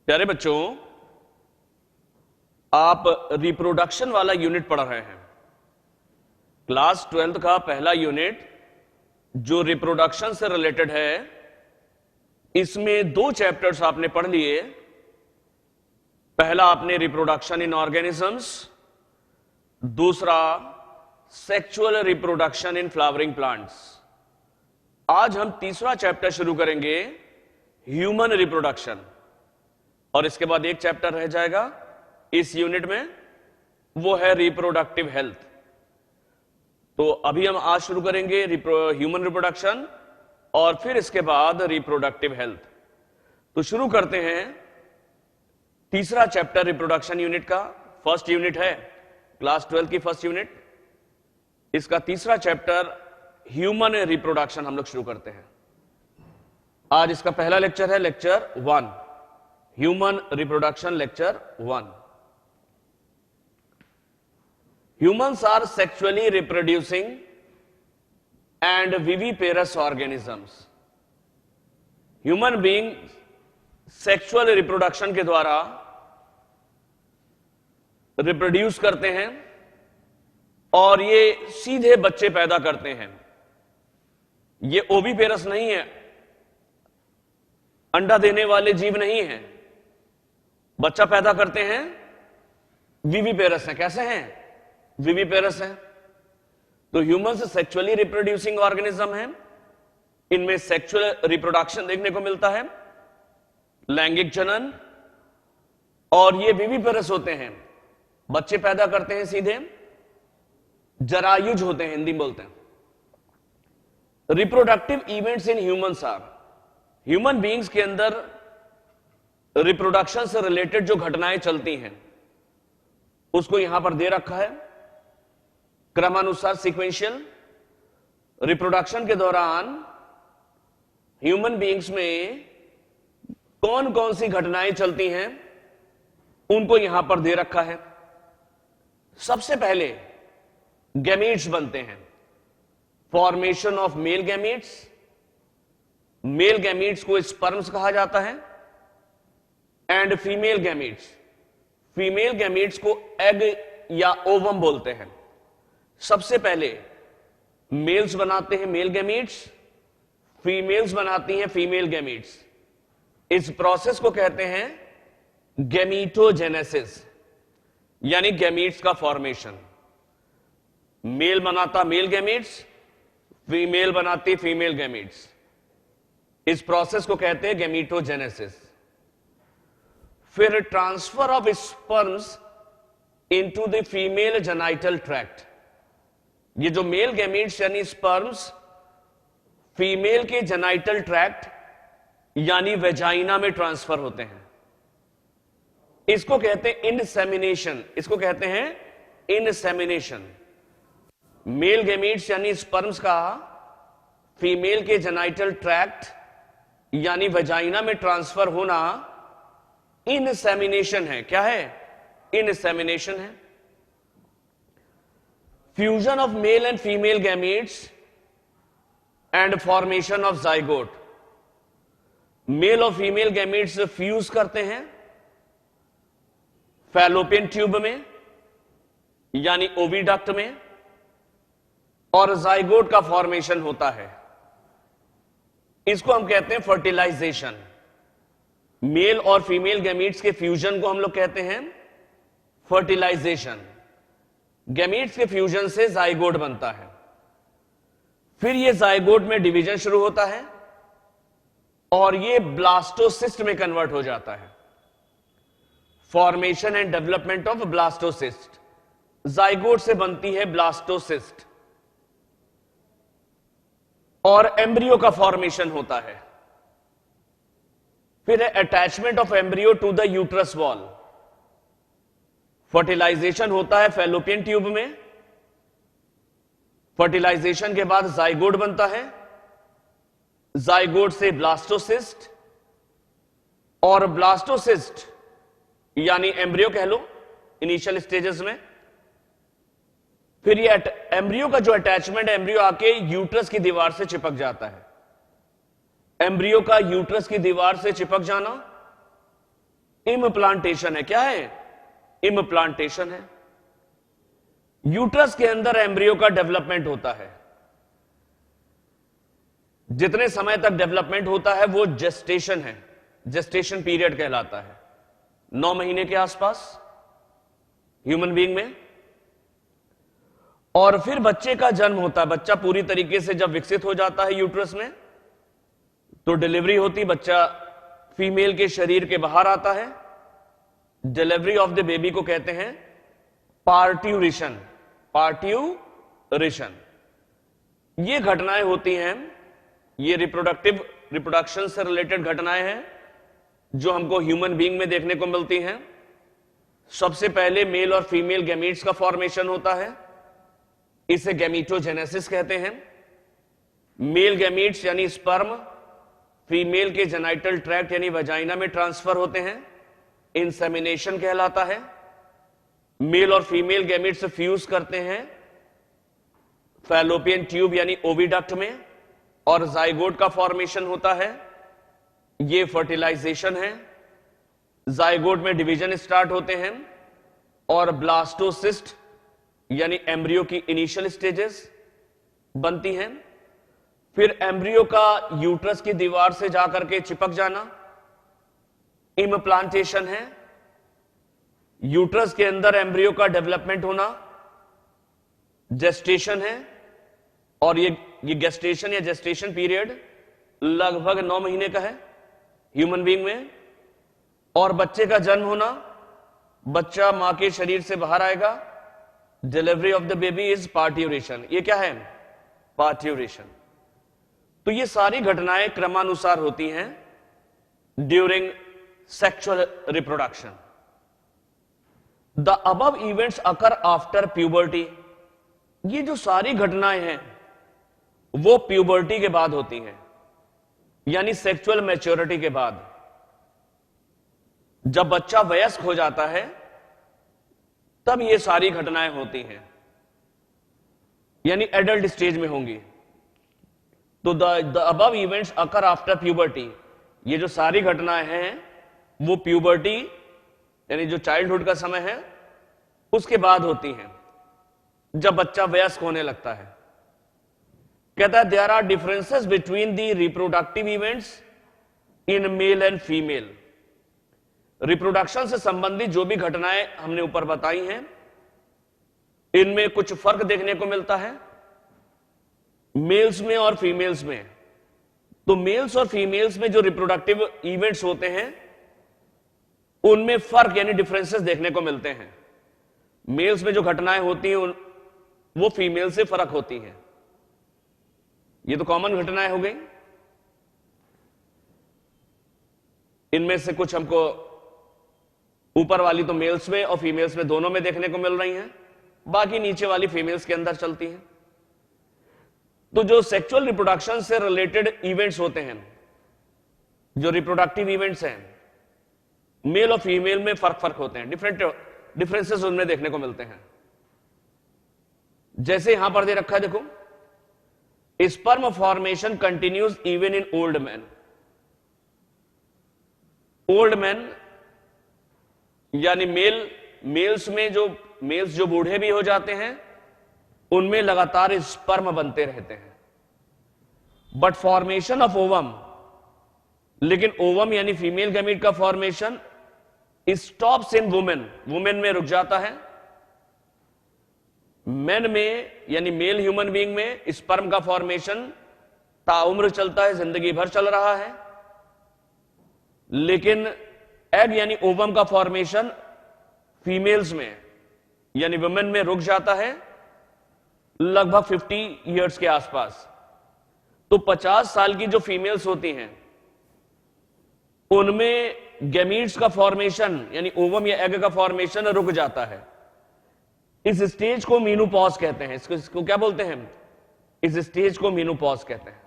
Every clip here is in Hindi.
प्यारे बच्चों, आप रिप्रोडक्शन वाला यूनिट पढ़ रहे हैं। क्लास 12th का पहला यूनिट जो रिप्रोडक्शन से रिलेटेड है, इसमें दो चैप्टर्स आपने पढ़ लिए। पहला आपने रिप्रोडक्शन इन ऑर्गेनिजम्स, दूसरा sexual reproduction in flowering plants. आज हम तीसरा चैप्टर शुरू करेंगे, ह्यूमन रिप्रोडक्शन, और इसके बाद एक चैप्टर रह जाएगा इस यूनिट में, वो है रिप्रोडक्टिव हेल्थ। तो अभी हम आज शुरू करेंगे ह्यूमन रिप्रोडक्शन और फिर इसके बाद रिप्रोडक्टिव हेल्थ। तो शुरू करते हैं तीसरा चैप्टर रिप्रोडक्शन यूनिट का। फर्स्ट यूनिट है क्लास 12 की फर्स्ट यूनिट, इसका तीसरा चैप्टर ह्यूमन रिप्रोडक्शन हम लोग शुरू करते हैं। आज इसका पहला लेक्चर है, lecture 1, human reproduction, lecture 1। Humans are sexually reproducing and viviparous organisms. Human beings sexual reproduction के द्वारा रिप्रोड्यूस करते हैं और ये सीधे बच्चे पैदा करते हैं। ये ओविपेरस नहीं है, अंडा देने वाले जीव नहीं है। बच्चा पैदा करते हैं, विविपेरस है। कैसे हैं? विविपेरस है। तो ह्यूमंस सेक्सुअली रिप्रोड्यूसिंग ऑर्गेनिज्म है, इनमें सेक्सुअल रिप्रोडक्शन देखने को मिलता है, लैंगिक जनन, और ये विविपेरस होते हैं, बच्चे पैदा करते हैं, सीधे जरायुज होते हैं, हिंदी में बोलते हैं। Reproductive events in humans are, human beings के अंदर रिप्रोडक्शन से रिलेटेड जो घटनाएं चलती हैं उसको यहां पर दे रखा है क्रमानुसार, सीक्वेंशियल। रिप्रोडक्शन के दौरान ह्यूमन बीइंग्स में कौन कौन सी घटनाएं चलती हैं उनको यहां पर दे रखा है। सबसे पहले गैमीट्स बनते हैं, formation of male gametes. Male gametes को स्पर्म्स कहा जाता है, and female gametes, female gametes को एग या ओवम बोलते हैं। सबसे पहले मेल्स बनाते हैं मेल गैमीट्स, फीमेल्स बनाती हैं फीमेल गैमीट्स। इस प्रोसेस को कहते हैं गैमीटोजेनेसिस, यानी गैमीट्स का फॉर्मेशन। मेल बनाता मेल गैमीट्स, फीमेल बनाती फीमेल गैमीट्स। इस प्रोसेस को कहते हैं गैमीटोजेनेसिस। फिर transfer of sperms into the female genital tract. ये जो मेल गैमीट्स यानी स्पर्म्स फीमेल के जेनाइटल ट्रैक्ट यानी वेजाइना में ट्रांसफर होते हैं, इसको कहते हैं इनसेमिनेशन। इसको कहते हैं इनसेमिनेशन। मेल गैमीट्स यानी स्पर्म्स का फीमेल के जेनाइटल ट्रैक्ट यानी वेजाइना में ट्रांसफर होना इनसेमिनेशन है। क्या है? इनसेमिनेशन है। Fusion of male and female gametes and formation of zygote. Male और फीमेल गैमीट्स फ्यूज करते हैं फैलोपियन ट्यूब में यानी ओविडक्ट में, और जाइगोट का फॉर्मेशन होता है। इसको हम कहते हैं फर्टिलाइजेशन। मेल और फीमेल गैमीट्स के फ्यूजन को हम लोग कहते हैं फर्टिलाइजेशन। गैमीट्स के फ्यूजन से जाइगोट बनता है। फिर ये जाइगोट में डिवीजन शुरू होता है और ये ब्लास्टोसिस्ट में कन्वर्ट हो जाता है। Formation and development of blastocyst. Zygote से बनती है ब्लास्टोसिस्ट और एम्ब्रियो का फॉर्मेशन होता है। फिर है attachment of embryo to the uterus wall. Fertilization होता है फैलोपियन ट्यूब में। फर्टिलाइजेशन के बाद जाइगोट बनता है, जाइगोट से ब्लास्टोसिस्ट, और ब्लास्टोसिस्ट यानी एम्ब्रियो कह लो इनिशियल स्टेजेस में। फिर ये एम्ब्रियो का जो अटैचमेंट है, एम्ब्रियो आके यूट्रस की दीवार से चिपक जाता है। एम्ब्रियो का यूट्रस की दीवार से चिपक जाना इम्प्लांटेशन है। क्या है? इम्प्लांटेशन है। यूट्रस के अंदर एम्ब्रियो का डेवलपमेंट होता है। जितने समय तक डेवलपमेंट होता है वो जेस्टेशन है, जेस्टेशन पीरियड कहलाता है, 9 महीने के आसपास ह्यूमन बीइंग में। और फिर बच्चे का जन्म होता है। बच्चा पूरी तरीके से जब विकसित हो जाता है यूट्रस में, तो डिलीवरी होती, बच्चा फीमेल के शरीर के बाहर आता है। डिलीवरी ऑफ द बेबी को कहते हैं पार्ट्यूरेशन। पार्ट्यूरेशन ये घटनाएं होती हैं, ये रिप्रोडक्शन से रिलेटेड घटनाएं हैं जो हमको ह्यूमन बीइंग में देखने को मिलती हैं। सबसे पहले मेल और फीमेल गैमीट्स का फॉर्मेशन होता है, इसे गैमीटोजेनेसिस कहते हैं। मेल गैमीट्स यानी स्पर्म फीमेल के जेनाइटल ट्रैक्ट यानी वजाइना में ट्रांसफर होते हैं, इंसेमिनेशन कहलाता है। मेल और फीमेल गैमीट्स फ्यूज करते हैं फैलोपियन ट्यूब यानी ओविडक्ट में, और जाइगोट का फॉर्मेशन होता है, ये फर्टिलाइजेशन है। जाइगोट में डिवीजन स्टार्ट होते हैं और ब्लास्टोसिस्ट यानी एम्ब्रियो की इनिशियल स्टेजेस बनती हैं। फिर एम्ब्रियो का यूट्रस की दीवार से जाकर के चिपक जाना इम्प्लांटेशन है। यूट्रस के अंदर एम्ब्रियो का डेवलपमेंट होना जेस्टेशन है। और ये गेस्टेशन या जेस्टेशन पीरियड लगभग 9 महीने का है ह्यूमन बीइंग में। और बच्चे का जन्म होना, बच्चा मां के शरीर से बाहर आएगा। Delivery of the baby is parturition. ये क्या है? पार्ट्यूरेशन। तो ये सारी घटनाएं क्रमानुसार होती हैं during sexual reproduction. The above events occur after puberty. ये जो सारी घटनाएं हैं वो प्यूबर्टी के बाद होती हैं, यानी सेक्सुअल मैच्योरिटी के बाद। जब बच्चा वयस्क हो जाता है तब ये सारी घटनाएं होती हैं, यानी एडल्ट स्टेज में होंगी। तो the above events occur after puberty, ये जो सारी घटनाएं हैं वो प्यूबर्टी यानी जो चाइल्डहुड का समय है उसके बाद होती हैं, जब बच्चा वयस्क होने लगता है। कहता है there are differences between the reproductive events in male and female. Reproduction से संबंधित जो भी घटनाएं हमने ऊपर बताई हैं, इनमें कुछ फर्क देखने को मिलता है मेल्स में और फीमेल्स में। तो मेल्स और फीमेल्स में जो रिप्रोडक्टिव इवेंट्स होते हैं उनमें फर्क यानी डिफरेंसेस देखने को मिलते हैं। मेल्स में जो घटनाएं होती हैं वो फीमेल से फर्क होती हैं। ये तो कॉमन घटनाएं हो गई। इनमें से कुछ हमको ऊपर वाली तो मेल्स में और फीमेल्स में दोनों में देखने को मिल रही हैं, बाकी नीचे वाली फीमेल्स के अंदर चलती हैं। तो जो सेक्सुअल रिप्रोडक्शन से रिलेटेड इवेंट्स होते हैं, जो रिप्रोडक्टिव इवेंट्स हैं, मेल और फीमेल में फर्क होते हैं, डिफरेंसेस उनमें देखने को मिलते हैं। जैसे यहां पर दे रखा है, देखो, sperm formation continues even in old man. Old man यानी मेल्स जो बूढ़े भी हो जाते हैं उनमें लगातार स्पर्म बनते रहते हैं। बट फॉर्मेशन ऑफ ओवम, लेकिन ओवम यानी फीमेल गैमीट का फॉर्मेशन स्टॉप्स इन वुमेन में रुक जाता है। मेन में यानी मेल ह्यूमन बीइंग में स्पर्म का फॉर्मेशन ताउम्र चलता है, जिंदगी भर चल रहा है। लेकिन एग यानी ओवम का फॉर्मेशन फीमेल्स में यानी वुमेन में रुक जाता है लगभग 50 इयर्स के आसपास। तो 50 साल की जो फीमेल्स होती हैं उनमें गैमीट्स का फॉर्मेशन यानी ओवम या एग का फॉर्मेशन रुक जाता है। इस स्टेज को मीनोपॉज कहते हैं। इसको क्या बोलते हैं? इस स्टेज को मीनोपॉज कहते हैं।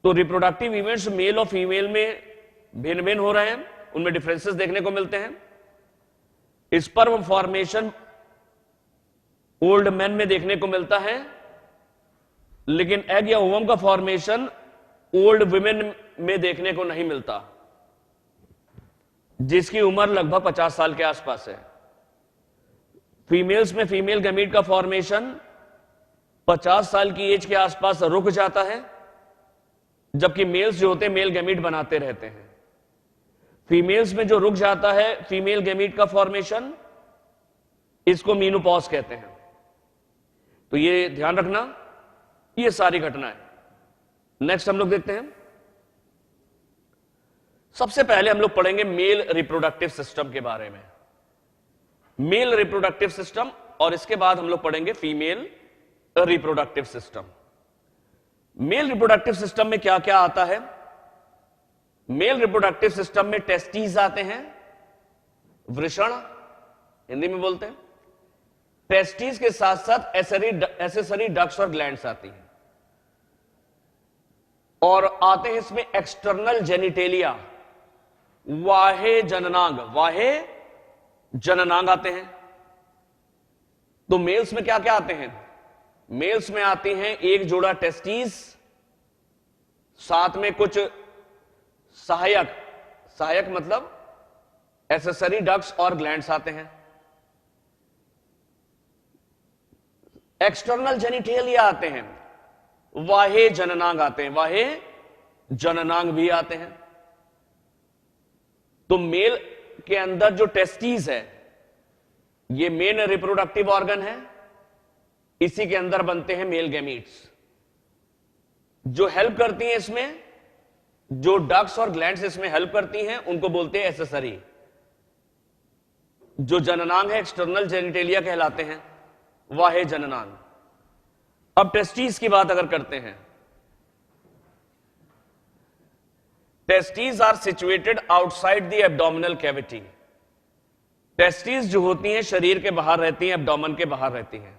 तो रिप्रोडक्टिव इवेंट्स मेल और फीमेल में भिन्न भिन्न हो रहे हैं, उनमें डिफरेंसेस देखने को मिलते हैं। स्पर्म फॉर्मेशन ओल्ड मैन में देखने को मिलता है, लेकिन एग या ओवम का फॉर्मेशन ओल्ड वुमेन में देखने को नहीं मिलता। जिसकी उम्र लगभग 50 साल के आसपास है। फीमेल्स में फीमेल गैमीट का फॉर्मेशन 50 साल की एज के आसपास रुक जाता है, जबकि मेल्स जो होते हैं मेल गैमीट बनाते रहते हैं। फीमेल्स में जो रुक जाता है फीमेल गैमीट का फॉर्मेशन, इसको मीनोपॉज कहते हैं। तो ये ध्यान रखना, ये सारी घटनाएं। नेक्स्ट हम लोग देखते हैं। सबसे पहले हम लोग पढ़ेंगे मेल रिप्रोडक्टिव सिस्टम के बारे में, मेल रिप्रोडक्टिव सिस्टम, और इसके बाद हम लोग पढ़ेंगे female reproductive system. Mail reproductive system में क्या क्या आता है? मेल रिप्रोडक्टिव सिस्टम में टेस्टीज आते हैं, वृषण हिंदी में बोलते हैं। टेस्टीज के साथ साथ एसेसरी डक्ट्स और ग्लैंड्स आती हैं, और आते हैं इसमें एक्सटर्नल जेनिटेलिया, वाहे जननांग, वाहे जननांग आते हैं। तो मेल्स में क्या क्या आते हैं? मेल्स में आती हैं एक जोड़ा टेस्टीज, साथ में कुछ सहायक, सहायक मतलब एसेसरी डक्ट्स और ग्लैंड्स आते हैं। एक्सटर्नल जेनिटेलिया आते हैं, वाहे जननांग आते हैं, वाहे जननांग भी आते हैं। तो मेल के अंदर जो टेस्टीज है ये मेन रिप्रोडक्टिव ऑर्गन है, इसी के अंदर बनते हैं मेल गैमीट्स। जो हेल्प करती हैं इसमें, जो डक्ट्स और ग्लैंड्स इसमें हेल्प करती हैं, उनको बोलते हैं एसेसरी। जो जननांग है एक्सटर्नल जेनिटेलिया कहलाते हैं, वाहे जननांग। अब टेस्टीज की बात अगर करते हैं, testes are situated outside the abdominal cavity. Testes जो होती हैं शरीर के बाहर रहती हैं, एब्डोमेन के बाहर रहती हैं।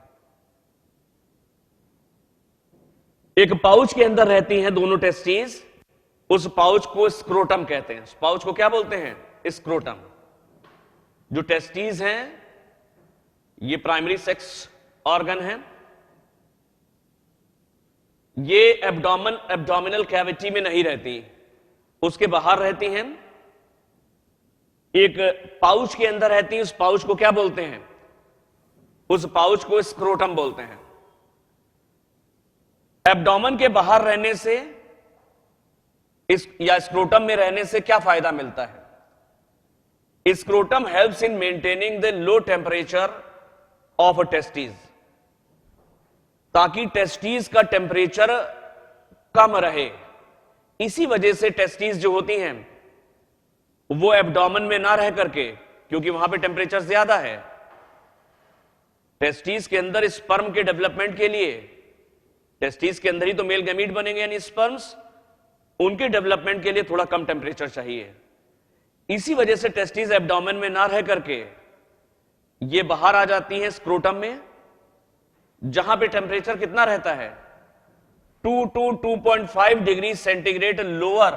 एक पाउच के अंदर रहती हैं दोनों टेस्टीज, उस पाउच को स्क्रोटम कहते हैं। पाउच को क्या बोलते हैं? स्क्रोटम। जो टेस्टीज हैं ये प्राइमरी सेक्स ऑर्गन है, ये एब्डोमिनल कैविटी में नहीं रहती, उसके बाहर रहती हैं, एक पाउच के अंदर रहती है। उस पाउच को क्या बोलते हैं? उस पाउच को स्क्रोटम बोलते हैं। एब्डोमेन के बाहर रहने से या स्क्रोटम में रहने से क्या फायदा मिलता है? Scrotum helps in maintaining the low temperature of testes, ताकि टेस्टीज का टेम्परेचर कम रहे। इसी वजह से टेस्टीज जो होती हैं वो एब्डोमेन में ना रह करके, क्योंकि वहां पे टेम्परेचर ज्यादा है, टेस्टीज के अंदर स्पर्म के डेवलपमेंट के लिए, टेस्टीज के अंदर ही तो मेल गैमीट बनेंगे यानी स्पर्म्स, उनके डेवलपमेंट के लिए थोड़ा कम टेम्परेचर चाहिए। इसी वजह से टेस्टीज एब्डोमेन में ना रह करके ये बाहर आ जाती हैं स्क्रोटम में, जहां पे टेम्परेचर कितना रहता है? 2 to 2.5 degree centigrade lower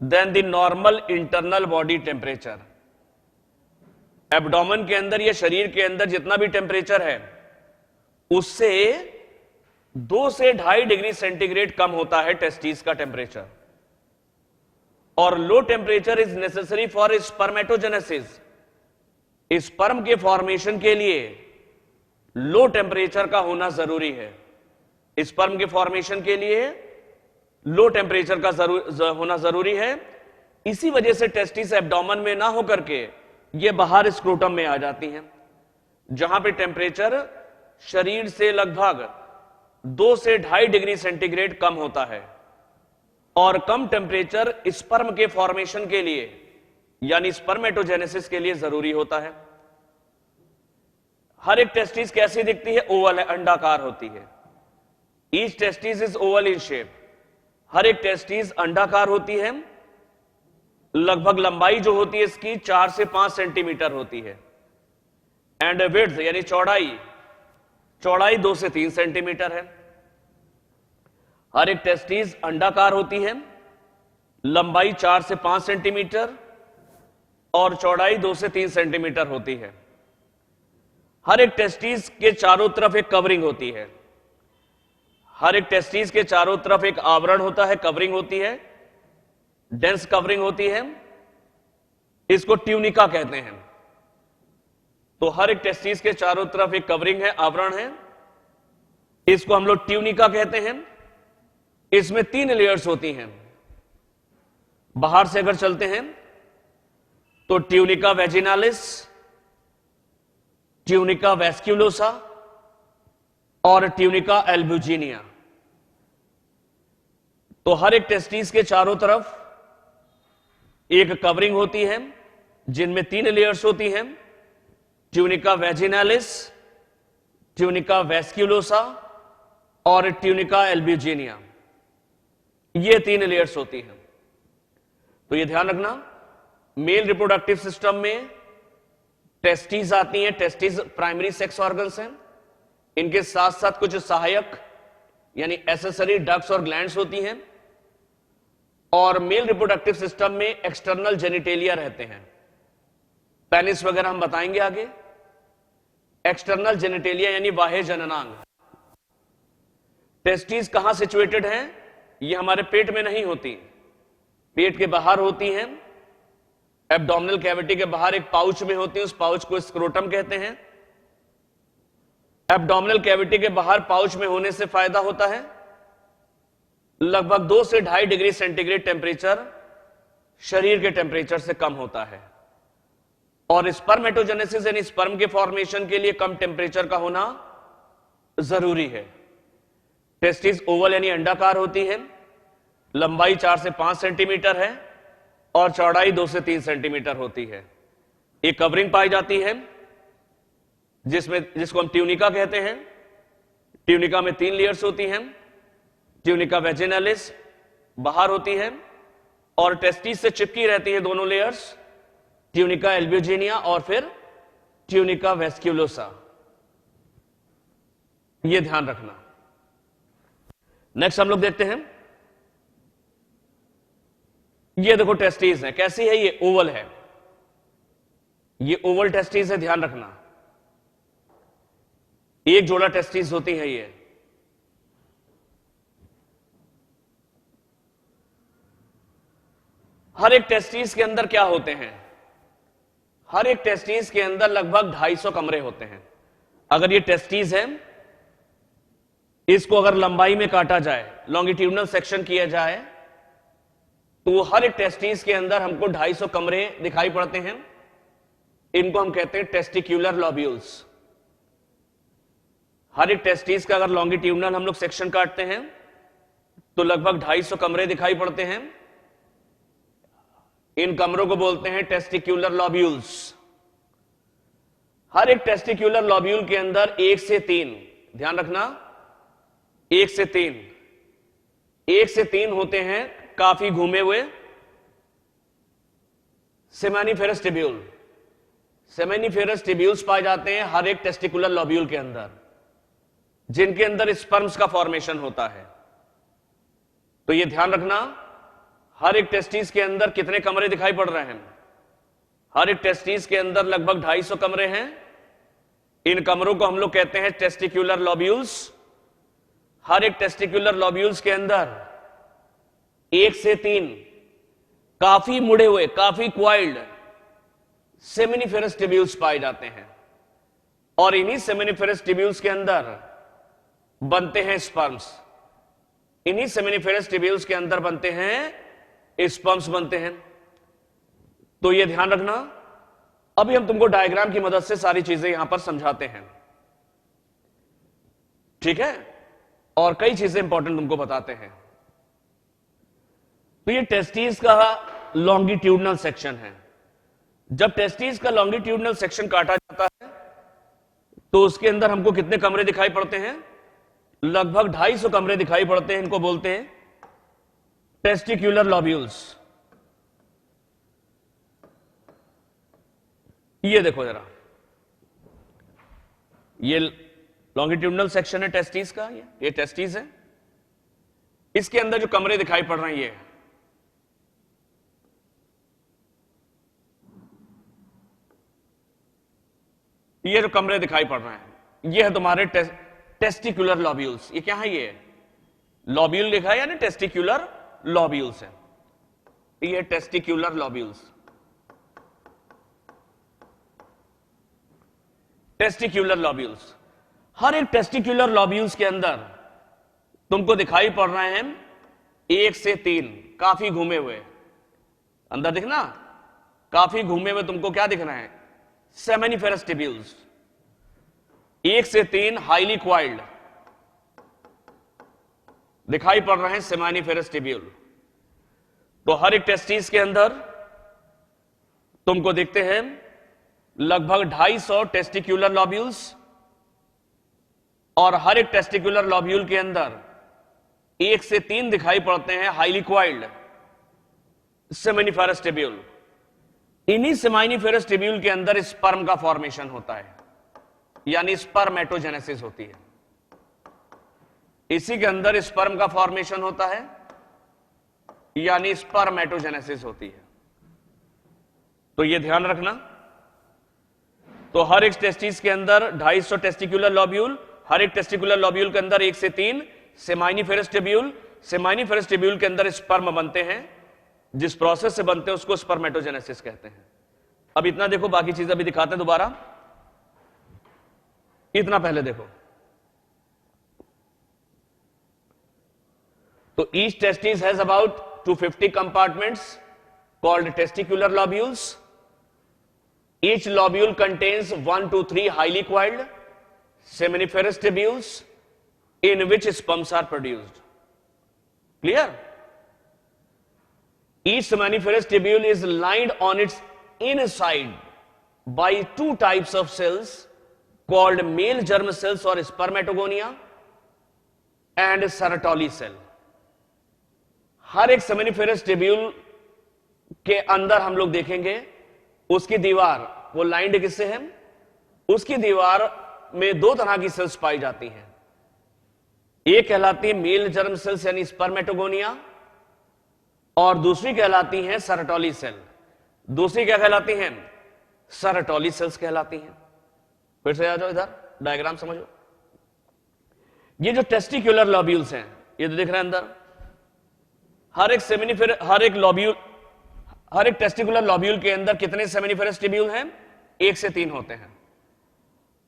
than the normal internal body temperature. Abdomen के अंदर या शरीर के अंदर जितना भी टेम्परेचर है उससे 2 से 2.5 डिग्री सेंटीग्रेड कम होता है टेस्टीज का टेम्परेचर। और low temperature is necessary for spermatogenesis. Sperm के फॉर्मेशन के लिए लो टेम्परेचर का होना जरूरी है। स्पर्म के फॉर्मेशन के लिए लो टेम्परेचर का होना जरूरी है। इसी वजह से टेस्टिस एब्डोमेन में ना होकर के ये बाहर स्क्रोटम में आ जाती हैं, जहां पे टेम्परेचर शरीर से लगभग 2 से 2.5 डिग्री सेंटीग्रेड कम होता है। और कम टेम्परेचर स्पर्म के फॉर्मेशन के लिए यानी स्पर्मेटोजेनेसिस के लिए जरूरी होता है। हर एक टेस्टिस कैसी दिखती है? ओवल है, अंडाकार होती है। Each testis is oval in shape. हर एक टेस्टिस अंडाकार होती है। लगभग लंबाई जो होती है इसकी 4 से 5 सेंटीमीटर होती है। एंड विड्थ यानी चौड़ाई 2 से 3 सेंटीमीटर है। हर एक टेस्टिस अंडाकार होती है, लंबाई 4 से 5 सेंटीमीटर और चौड़ाई 2 से 3 सेंटीमीटर होती है। हर एक टेस्टिस के चारों तरफ एक कवरिंग होती है। हर एक टेस्टिस के चारों तरफ एक आवरण होता है, कवरिंग होती है, डेंस कवरिंग होती है। इसको ट्यूनिका कहते हैं। तो हर एक टेस्टिस के चारों तरफ एक कवरिंग है, आवरण है, इसको हम लोग ट्यूनिका कहते हैं। इसमें 3 लेयर्स होती हैं। बाहर से अगर चलते हैं तो ट्यूनिका वेजिनालिस, ट्यूनिका वेस्क्यूलोसा और ट्यूनिका एल्ब्यूजिनिया। तो हर एक टेस्टिस के चारों तरफ एक कवरिंग होती है जिनमें 3 लेयर्स होती हैं, ट्यूनिका वेजिनालिस, ट्यूनिका वेस्क्यूलोसा और ट्यूनिका एल्ब्यूजिनिया। ये 3 लेयर्स होती हैं। तो ये ध्यान रखना, मेल रिप्रोडक्टिव सिस्टम में टेस्टिस आती हैं। टेस्टिस प्राइमरी सेक्स ऑर्गन्स हैं। इनके साथ साथ कुछ सहायक यानी एसेसरी डक्ट्स और ग्लैंड्स होती हैं। और मेल रिप्रोडक्टिव सिस्टम में एक्सटर्नल जेनिटेलिया रहते हैं। पेनिस वगैरह हम बताएंगे आगे। एक्सटर्नल जेनिटेलिया यानी बाह्य जननांग। टेस्टिस कहां सिचुएटेड हैं? ये हमारे पेट में नहीं होती, पेट के बाहर होती हैं। एब्डोमिनल कैविटी के बाहर एक पाउच में होती है, उस पाउच को स्क्रोटम कहते हैं। एब्डोमिनल कैविटी के बाहर पाउच में होने से फायदा होता है, लगभग 2 से 2.5 डिग्री सेंटीग्रेड टेम्परेचर शरीर के टेम्परेचर से कम होता है। और स्पर्मेटोजेनेसिस यानी स्पर्म के फॉर्मेशन के लिए कम टेम्परेचर का होना जरूरी है। टेस्टिस ओवल यानी अंडाकार होती है, लंबाई 4 से 5 सेंटीमीटर है और चौड़ाई 2 से 3 सेंटीमीटर होती है। एक कवरिंग पाई जाती है जिसको हम ट्यूनिका कहते हैं। ट्यूनिका में 3 लेयर्स होती हैं। ट्यूनिका वेजिनालिस बाहर होती है और टेस्टिस से चिपकी रहती है दोनों लेयर्स, ट्यूनिका एल्ब्यूजिनिया और फिर ट्यूनिका वेस्क्यूलोसा। यह ध्यान रखना। नेक्स्ट हम लोग देखते हैं, ये देखो टेस्टिस है। कैसी है? ये ओवल है, ये ओवल टेस्टिस है, ध्यान रखना। एक जोड़ा टेस्टिस होती है ये। हर एक टेस्टिस के अंदर क्या होते हैं? हर एक टेस्टिस के अंदर लगभग 250 कमरे होते हैं। अगर ये टेस्टिस है, इसको अगर लंबाई में काटा जाए, लॉन्गिट्यूडनल सेक्शन किया जाए, तो हर एक टेस्टिस के अंदर हमको 250 कमरे दिखाई पड़ते हैं। इनको हम कहते हैं टेस्टिक्यूलर लॉब्यूल्स। हर एक टेस्टिस का अगर लॉन्गिट्यूडनल हम लोग सेक्शन काटते हैं तो लगभग 250 कमरे दिखाई पड़ते हैं। इन कमरों को बोलते हैं टेस्टिक्यूलर लॉब्यूल्स। हर एक टेस्टिक्यूलर लॉब्यूल के अंदर 1 से 3, ध्यान रखना, 1 से 3 होते हैं काफी घूमे हुए सेमेनिफेरस टिब्यूल। सेमेनिफेरस टिब्यूल्स पाए जाते हैं हर एक टेस्टिकुलर लॉब्यूल के अंदर, जिनके अंदर स्पर्म्स का फॉर्मेशन होता है। तो यह ध्यान रखना, हर एक टेस्टिस के अंदर कितने कमरे दिखाई पड़ रहे हैं? हर एक टेस्टिस के अंदर लगभग 250 कमरे हैं। इन कमरों को हम लोग कहते हैं टेस्टिक्यूलर लॉब्यूल्स। हर एक टेस्टिक्यूलर लॉब्यूल्स के अंदर 1 से 3 काफी मुड़े हुए, काफी क्वाइल्ड सेमिनिफेरस टिब्यूल्स पाए जाते हैं। और इन्हीं सेमिनिफेरस टिब्यूल्स के अंदर बनते हैं स्पर्म्स। इन्हीं सेमिनिफेरस टिब्यूल्स के अंदर बनते हैं स्पर्म्स बनते हैं। तो यह ध्यान रखना। अभी हम तुमको डायग्राम की मदद से सारी चीजें यहां पर समझाते हैं, ठीक है? और कई चीजें इंपॉर्टेंट तुमको बताते हैं। तो ये टेस्टिस का लॉन्गिट्यूडनल सेक्शन है। जब टेस्टिस का लॉन्गिट्यूडनल सेक्शन काटा जाता है तो उसके अंदर हमको कितने कमरे दिखाई पड़ते हैं? लगभग 250 कमरे दिखाई पड़ते हैं। इनको बोलते हैं टेस्टिक्यूलर लॉब्यूल्स। ये देखो जरा, ये लॉन्गिट्यूडनल सेक्शन है टेस्टिस का। ये टेस्टिस है। इसके अंदर जो कमरे दिखाई पड़ रहे हैं, ये जो कमरे दिखाई पड़ रहे हैं, ये है तुम्हारे टेस्टिकुलर लॉब्यूल्स। ये क्या है? ये लॉब्यूल लिखा है यानी टेस्टिक्यूलर लॉब्यूल्स है। ये टेस्टिक्यूलर लॉब्यूल्स। टेस्टिक्यूलर लॉब्यूल्स। हर एक टेस्टिक्यूलर लॉब्यूल्स के अंदर तुमको दिखाई पड़ रहे हैं 1 से 3 काफी घूमे हुए, अंदर दिखना काफी घूमे हुए तुमको क्या दिख रहे हैं? Seminiferous tubules. 1 से 3 हाईली क्वाइल्ड दिखाई पड़ रहे हैं सेमिनिफेरस टिब्यूल। तो हर एक टेस्टिस के अंदर तुमको दिखते हैं लगभग 250 टेस्टिक्यूलर लॉब्यूल्स, और हर एक टेस्टिक्यूलर लॉब्यूल के अंदर 1 से 3 दिखाई पड़ते हैं हाईली क्वाइल्ड सेमिनिफेरस टिब्यूल। इन्हीं सेमिनिफेरस टिब्यूल के अंदर स्पर्म का फॉर्मेशन होता है, यानी स्पर्मेटोजेनेसिस होती है। इसी के अंदर स्पर्म का फॉर्मेशन होता है, यानी स्पर्मेटोजेनेसिस होती है। तो यह ध्यान रखना। तो हर एक टेस्टिस के अंदर 250 टेस्टिकुलर लॉब्यूल, हर एक टेस्टिकुलर लॉब्यूल के अंदर 1 से 3 सेमिनिफेरस टिब्यूल। सेमिनिफेरस टिब्यूल के अंदर स्पर्म बनते हैं, जिस प्रोसेस से बनते हैं उसको स्पर्मेटोजेनेसिस कहते हैं। अब इतना देखो, बाकी चीजें अभी दिखाते हैं दोबारा। इतना पहले देखो, तो each testis has about 250 compartments called testicular lobules. Each lobule contains 1 to 3 highly coiled seminiferous tubules in which sperms are produced. Clear? Each seminiferous tubule is lined on its inside by 2 types of cells called male germ cells or spermatogonia and Sertoli cell. हर एक seminiferous tubule के अंदर हम लोग देखेंगे उसकी दीवार वो लाइंड किससे है? उसकी दीवार में 2 तरह की सेल्स पाई जाती हैं। एक कहलाती है मेल जर्म सेल्स यानी स्पर्मेटोगोनिया, और दूसरी कहलाती हैं सरटोली सेल। दूसरी क्या कहलाती हैं? सरटोली सेल्स कहलाती हैं। फिर से आ जाओ इधर, डायग्राम समझो। ये जो टेस्टिक्यूलर लॉब्यूल्स हैं, ये तो दिख रहे हैं अंदर। हर एक टेस्टिकुलर लॉब्यूल के अंदर कितने सेमिनिफेरस टिब्यूल हैं? 1 से 3 होते हैं।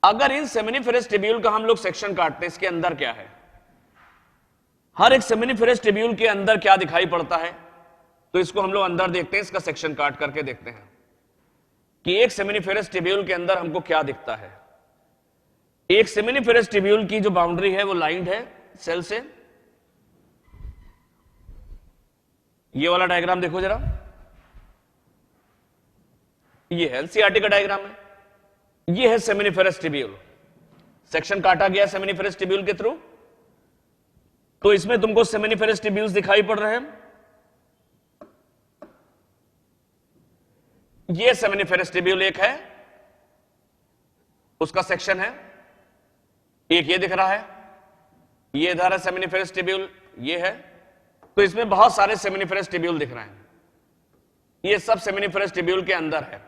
अगर इन सेमिनिफेरस टिब्यूल का हम लोग सेक्शन काटते हैं, इसके अंदर क्या है? हर एक सेमिनिफेरस टिब्यूल के अंदर क्या दिखाई पड़ता है? तो इसको हम लोग अंदर देखते हैं, इसका सेक्शन काट करके देखते हैं कि एक सेमिनिफेरस टिब्यूल के अंदर हमको क्या दिखता है। एक सेमिनिफेरस टिब्यूल की जो बाउंड्री है वो लाइंड है सेल से। ये वाला डायग्राम देखो जरा, ये है एनसीईआरटी का डायग्राम है। ये है सेमिनिफेरस टिब्यूल, सेक्शन काटा गया सेमिनिफेरस टिब्यूल के थ्रू। तो इसमें तुमको सेमिनिफेरस टिब्यूल्स दिखाई पड़ रहे हैं। ये सेमिनिफेरस टिब्यूल एक है, उसका सेक्शन है। एक ये दिख रहा है, ये इधर है सेमिनिफेरस टिब्यूल, ये है। तो इसमें बहुत सारे सेमिनिफेरस टिब्यूल दिख रहे हैं। ये सब सेमिनिफेरस टिब्यूल के अंदर है।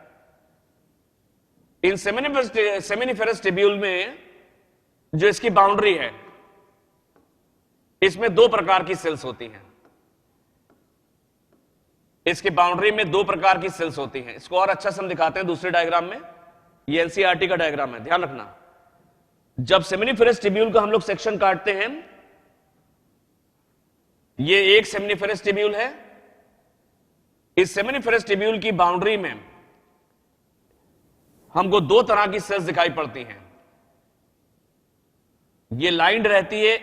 इन सेमिनिफेरस टिब्यूल में जो इसकी बाउंड्री है, इसमें 2 प्रकार की सेल्स होती हैं। इसकी बाउंड्री में 2 प्रकार की सेल्स होती हैं। इसको और अच्छा से हम दिखाते हैं दूसरे डायग्राम में। ये एनसीईआरटी का डायग्राम है, ध्यान रखना। जब सेमिनिफेरस टिब्यूल का हम लोग सेक्शन काटते हैं, ये एक सेमिनिफेरस टिब्यूल है। इस सेमिनिफेरस टिब्यूल की बाउंड्री में हमको 2 तरह की सेल्स दिखाई पड़ती हैं। ये लाइंड रहती है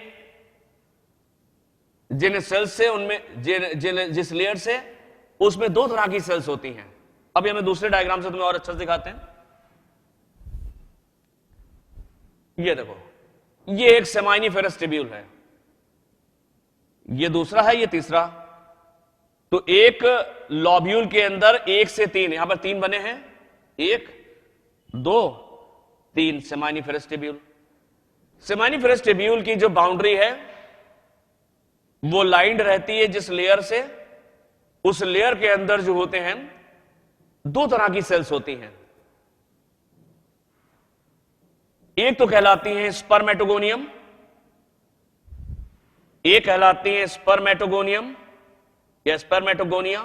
जिन सेल्स से, उनमें जिस लेयर से, उसमें 2 तरह की सेल्स होती हैं। अभी हमें दूसरे डायग्राम से तुम्हें और अच्छा से दिखाते हैं। ये देखो, ये एक सेमिनिफेरस टिब्यूल है, ये दूसरा है, ये तीसरा। तो एक लॉब्यूल के अंदर 1 से 3, यहां पर 3 बने हैं, 1 2 3 सेमिनिफेरस टिब्यूल। सेमिनिफेरस टिब्यूल की जो बाउंड्री है वो लाइंड रहती है जिस लेयर से, उस लेयर के अंदर जो होते हैं 2 तरह की सेल्स होती हैं। एक तो कहलाती हैं स्पर्मेटोगोनियम, एक कहलाती है स्पर्मेटोगोनियम या स्पर्मेटोगोनिया,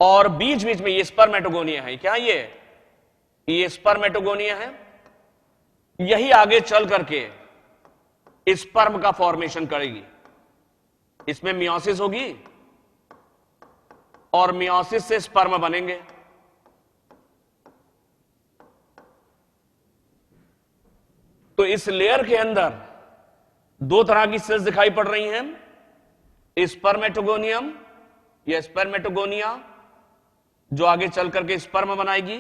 और बीच बीच में ये स्पर्मेटोगोनिया है। क्या ये स्पर्मेटोगोनिया है। यही आगे चल करके स्पर्म का फॉर्मेशन करेगी। इसमें मियोसिस होगी और मियोसिस से स्पर्म बनेंगे। तो इस लेयर के अंदर दो तरह की सेल्स दिखाई पड़ रही हैं, स्पर्मेटोगोनियम या स्पर्मेटोगोनिया जो आगे चल करके स्पर्म बनाएगी।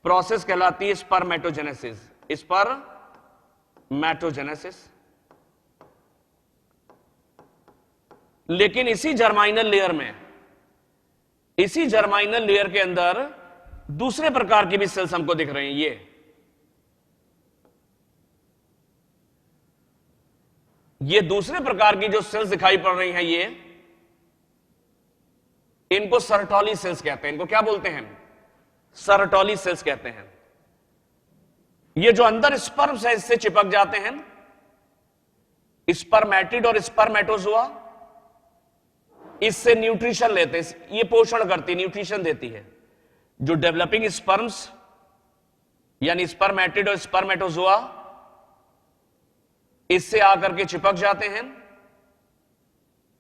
प्रोसेस कहलाती है स्पर्मेटोजेनेसिस। स्पर्मेटोजेनेसिस। लेकिन इसी जर्माइनल लेयर के अंदर दूसरे प्रकार की भी सेल्स हमको दिख रही हैं। ये दूसरे प्रकार की जो सेल्स दिखाई पड़ रही हैं, इनको सर्टोली सेल्स कहते हैं। इनको क्या बोलते हैं? सर्टोली सेल्स कहते हैं। ये जो अंदर स्पर्म है इससे चिपक जाते हैं। स्पर्मेटिड और स्पर्मेटोजोआ इससे न्यूट्रिशन लेते हैं। ये पोषण करती, न्यूट्रिशन देती है। जो डेवलपिंग स्पर्म्स यानी स्पर्मेटिड और स्पर्मेटोजोआ इससे आकर के चिपक जाते हैं,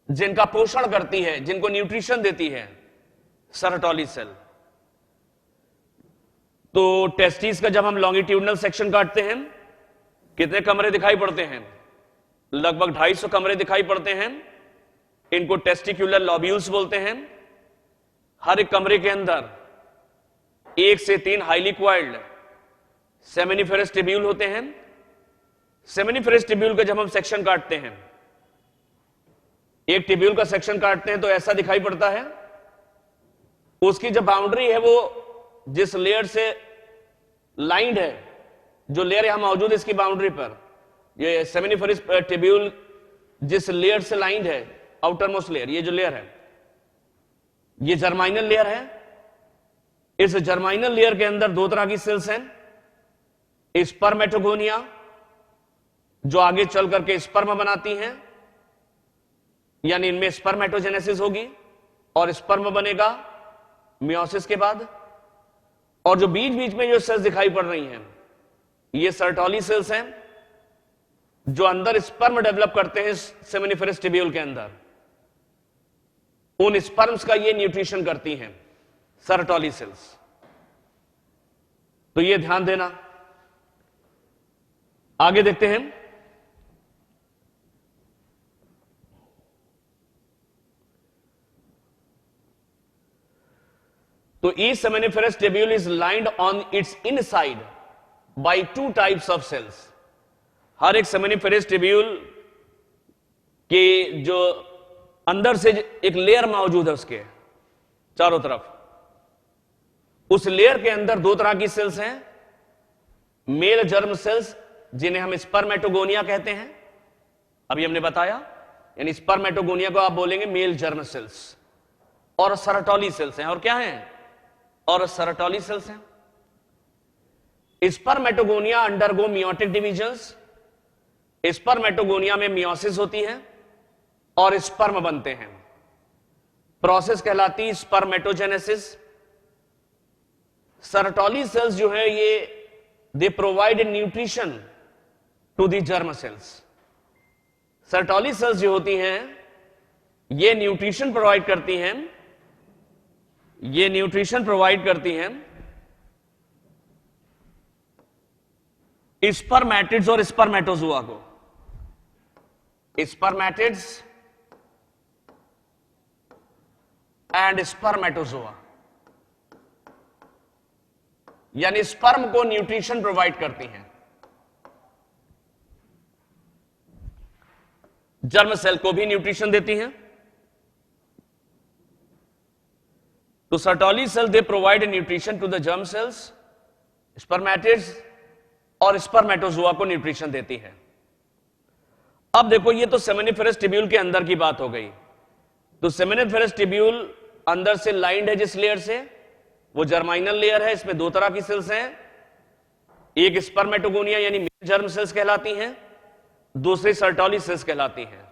जिनका पोषण करती है, जिनको न्यूट्रिशन देती है सर्टोली सेल। तो टेस्टिस का जब हम लॉन्गिट्यूडनल सेक्शन काटते हैं, कितने कमरे दिखाई पड़ते हैं? लगभग 250 कमरे दिखाई पड़ते हैं। इनको टेस्टिक्युलर लॉब्यूल्स बोलते हैं। हर एक कमरे के अंदर 1 से 3 हाईली क्वाइल्ड सेमिनिफेरस टिब्यूल होते हैं। सेमिनिफेरस टिब्यूल का जब हम सेक्शन काटते हैं, एक टिब्यूल का सेक्शन काटते हैं तो ऐसा दिखाई पड़ता है। उसकी जो बाउंड्री है वो जिस लेयर से लाइंड है, जो लेयर यहां मौजूद है इसकी बाउंड्री पर, ये सेमिनिफेरस टिब्यूल जिस लेयर से लाइंड है, आउटरमोस्ट लेयर, ये जो लेयर है ये जर्माइनल लेयर है। इस जर्माइनल लेयर के अंदर दो तरह की सेल्स हैं। स्पर्मेटोगोनिया जो आगे चल करके स्पर्म बनाती हैं, यानी इनमें स्पर्मेटोजेनेसिस होगी और स्पर्म बनेगा मियोसिस के बाद। और जो बीच बीच में जो सेल्स दिखाई पड़ रही हैं ये सर्टोली सेल्स हैं, जो अंदर स्पर्म डेवलप करते हैं सेमिनिफेरस टिब्यूल के अंदर। उन स्पर्म्स का ये न्यूट्रिशन करती हैं सर्टोली सेल्स। तो ये ध्यान देना। आगे देखते हैं। तो each seminiferous tubule is lined on its inside by 2 types of cells. हर एक सेमिनिफेरस टिब्यूल के जो अंदर से एक लेयर मौजूद है उसके चारों तरफ, उस लेयर के अंदर दो तरह की सेल्स हैं। मेल जर्म सेल्स जिन्हें हम स्पर्मेटोगोनिया कहते हैं, अभी हमने बताया, यानी स्पर्मेटोगोनिया को आप बोलेंगे मेल जर्म सेल्स। और सर्टोली सेल्स हैं। और क्या हैं? और सर्टोली सेल्स हैं। Spermatogonia undergo meiotic divisions. Spermatogonia में मियोसिस होती है और स्पर्म बनते हैं। प्रोसेस कहलाती स्पर्मेटोजेनेसिस। सर्टोली सेल्स जो है ये they provide nutrition to the germ cells. Sertoli cells जो होती हैं ये न्यूट्रिशन प्रोवाइड करती हैं, ये न्यूट्रिशन प्रोवाइड करती हैं स्पर्मेटिड्स और स्पर्मेटोजोआ को। स्पर्मेटिड्स एंड स्पर्मेटोजोआ, यानी स्पर्म को न्यूट्रिशन प्रोवाइड करती हैं, जर्म सेल को भी न्यूट्रिशन देती हैं। तो sertoli cell they provide nutrition to the germ cells, spermatids और स्पर्मेटोजोआ को न्यूट्रिशन देती है। अब देखो ये तो सेमिनिफेरस टिब्यूल के अंदर की बात हो गई। तो सेमिनिफेरस टिब्यूल अंदर से लाइंड है जिस लेयर से, वो जर्माइनल लेयर है। इसमें दो तरह की सेल्स हैं, एक स्पर्मेटोगोनिया यानी मेल जर्म सेल्स कहलाती हैं, दूसरी सर्टोली सेल्स कहलाती हैं।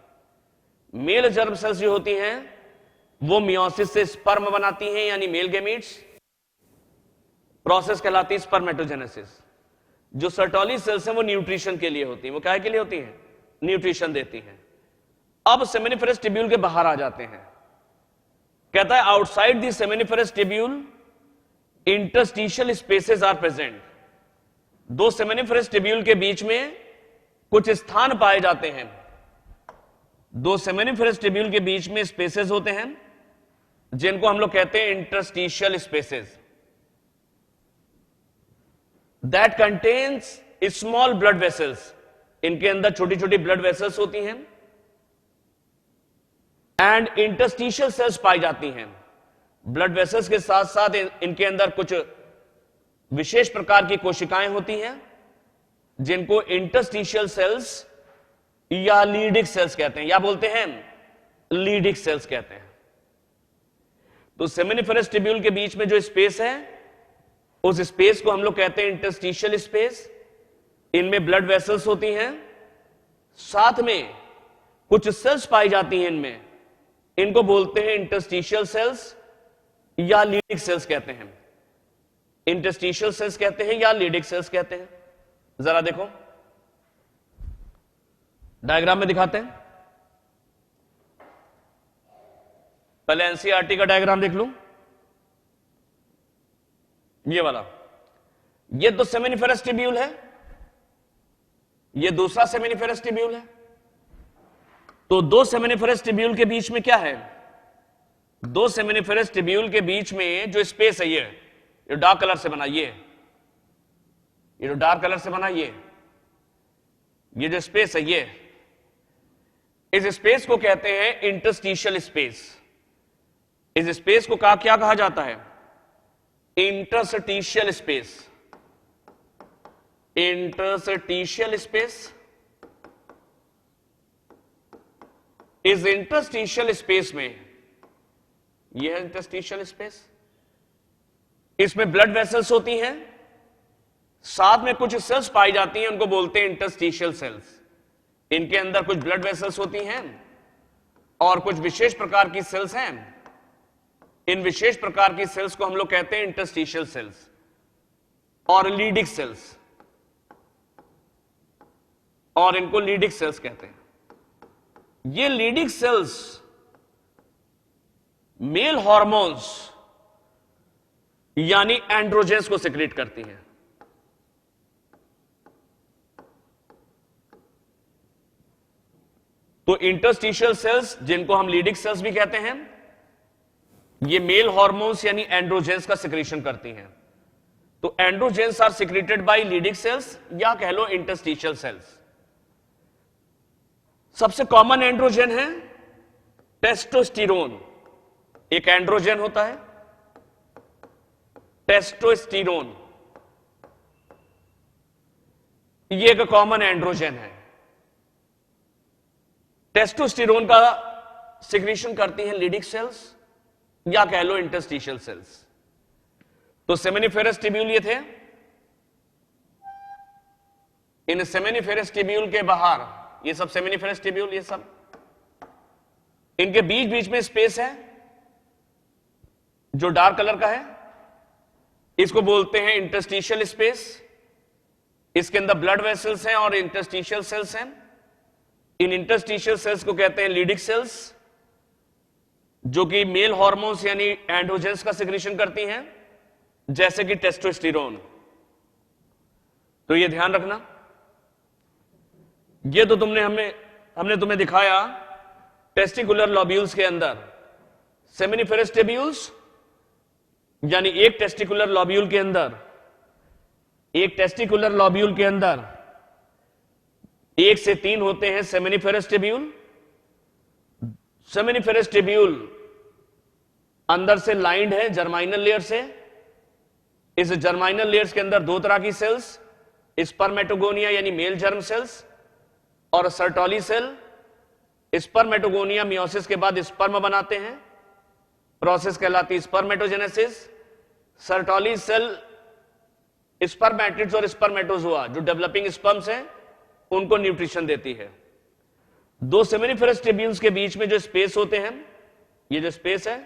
मेल जर्म सेल्स जो होती हैं वो मियोसिस से स्पर्म बनाती हैं यानी मेल गैमीट्स, प्रोसेस कहलाती है स्पर्मेटोजेनेसिस। जो सर्टोली सेल्स हैं वो न्यूट्रिशन के लिए होती हैं। वो क्या के लिए होती हैं? न्यूट्रिशन देती हैं। अब सेमिनिफेरस टिब्यूल के बाहर आ जाते हैं। कहता है outside the seminiferous tubule interstitial spaces are present. दो सेमिनिफेरस टिब्यूल के बीच में कुछ स्थान पाए जाते हैं। दो सेमिनिफेरस टिब्यूल के बीच में स्पेसेस होते हैं जिनको हम लोग कहते हैं interstitial spaces, that contains small blood vessels. इनके अंदर छोटी छोटी ब्लड वेसल्स होती हैं एंड इंटरस्टिशियल सेल्स पाई जाती हैं। ब्लड वेसल्स के साथ साथ इनके अंदर कुछ विशेष प्रकार की कोशिकाएं होती हैं जिनको इंटरस्टिशियल सेल्स या लीडिक सेल्स कहते हैं, या बोलते हैं लीडिक सेल्स कहते हैं। तो सेमिनिफेरस टिब्यूल के बीच में जो स्पेस है उस स्पेस को हम लोग कहते हैं इंटरस्टिशियल स्पेस। इनमें ब्लड वेसल्स होती हैं, साथ में कुछ सेल्स पाई जाती हैं इनमें, इनको बोलते हैं इंटरस्टिशियल सेल्स या लीडिक सेल्स कहते हैं। इंटरस्टिशियल सेल्स कहते हैं या लीडिक सेल्स कहते हैं। जरा देखो डायग्राम में दिखाते हैं। पहले एनसीईआरटी का डायग्राम देख लूं, ये वाला। ये तो सेमिनिफेरस टिब्यूल है, ये दूसरा सेमिनिफेरस टिब्यूल है। तो दो सेमिनिफेरस टिब्यूल के बीच में क्या है? दो सेमिनिफेरस टिब्यूल के बीच में जो स्पेस है ये डार्क कलर से बना, ये जो डार्क कलर से बना, ये जो स्पेस है, ये इस स्पेस को कहते हैं इंटरस्टिशियल स्पेस। इस स्पेस को क्या कहा जाता है? Interstitial space. Interstitial space. इस इंटरस्टिशियल स्पेस में, यह है इंटरस्टिशियल स्पेस, इसमें ब्लड वेसल्स होती हैं, साथ में कुछ सेल्स पाई जाती हैं, उनको बोलते हैं इंटरस्टिशियल सेल्स। इनके अंदर कुछ ब्लड वेसल्स होती हैं और कुछ विशेष प्रकार की सेल्स हैं। इन विशेष प्रकार की सेल्स को हम लोग कहते हैं इंटरस्टिशियल सेल्स और लीडिक सेल्स, और इनको लीडिक सेल्स कहते हैं। ये लीडिक सेल्स मेल हार्मोन्स यानी एंड्रोजेंस को सिक्रीट करती हैं। तो इंटरस्टिशियल सेल्स, जिनको हम लीडिक सेल्स भी कहते हैं, ये मेल हार्मोन्स यानी एंड्रोजेंस का सिक्रीशन करती हैं। तो androgens are secreted by Leydig cells या कह लो इंटरस्टिशियल सेल्स। सबसे कॉमन एंड्रोजन है टेस्टोस्टेरोन। एक एंड्रोजन होता है टेस्टोस्टेरोन, ये एक कॉमन एंड्रोजन है। टेस्टोस्टेरोन का सिक्रीशन करती हैं लीडिक सेल्स या कह लो इंटरस्टिशियल सेल्स। तो सेमिनिफेरस टिब्यूल ये थे। इन सेमिनिफेरस टिब्यूल के बाहर ये सब सेमिनिफेरस टिब्यूल, ये सब इनके बीच बीच में स्पेस है जो डार्क कलर का है, इसको बोलते हैं इंटरस्टिशियल स्पेस। इसके अंदर ब्लड वेसल्स हैं और इंटरस्टिशियल सेल्स हैं। इन इंटरस्टिशियल सेल्स को कहते हैं लीडिक सेल्स, जो कि मेल हार्मोन्स यानी एंड्रोजेंस का सिक्रीशन करती हैं, जैसे कि टेस्टोस्टेरोन। तो ये ध्यान रखना। ये तो हमने तुम्हें दिखाया टेस्टिकुलर लॉब्यूल्स के अंदर सेमिनिफेरस टिब्यूल्स, यानी एक टेस्टिकुलर लॉब्यूल के अंदर, एक टेस्टिकुलर लॉब्यूल के अंदर 1 से 3 होते हैं सेमिनिफेरस टिब्यूल। सेमिनिफेरस टिब्यूल अंदर से लाइंड है जर्माइनल लेयर से। इस जर्माइनल लेयर्स के अंदर 2 तरह की सेल्स, स्पर्मेटोगोनिया यानी मेल जर्म सेल्स और सर्टोली सेल। स्पर्मेटोगोनिया मियोसिस के बाद स्पर्म बनाते हैं, प्रोसेस कहलाती है स्पर्मेटोजेनेसिस। सर्टोली सेल स्पर्मेटिड्स और स्पर्मेटोजोआ जो डेवलपिंग स्पर्म्स हैं उनको न्यूट्रिशन देती है। 2 सेमिनिफेरस टिब्यूल्स के बीच में जो स्पेस होते हैं ये जो स्पेस है,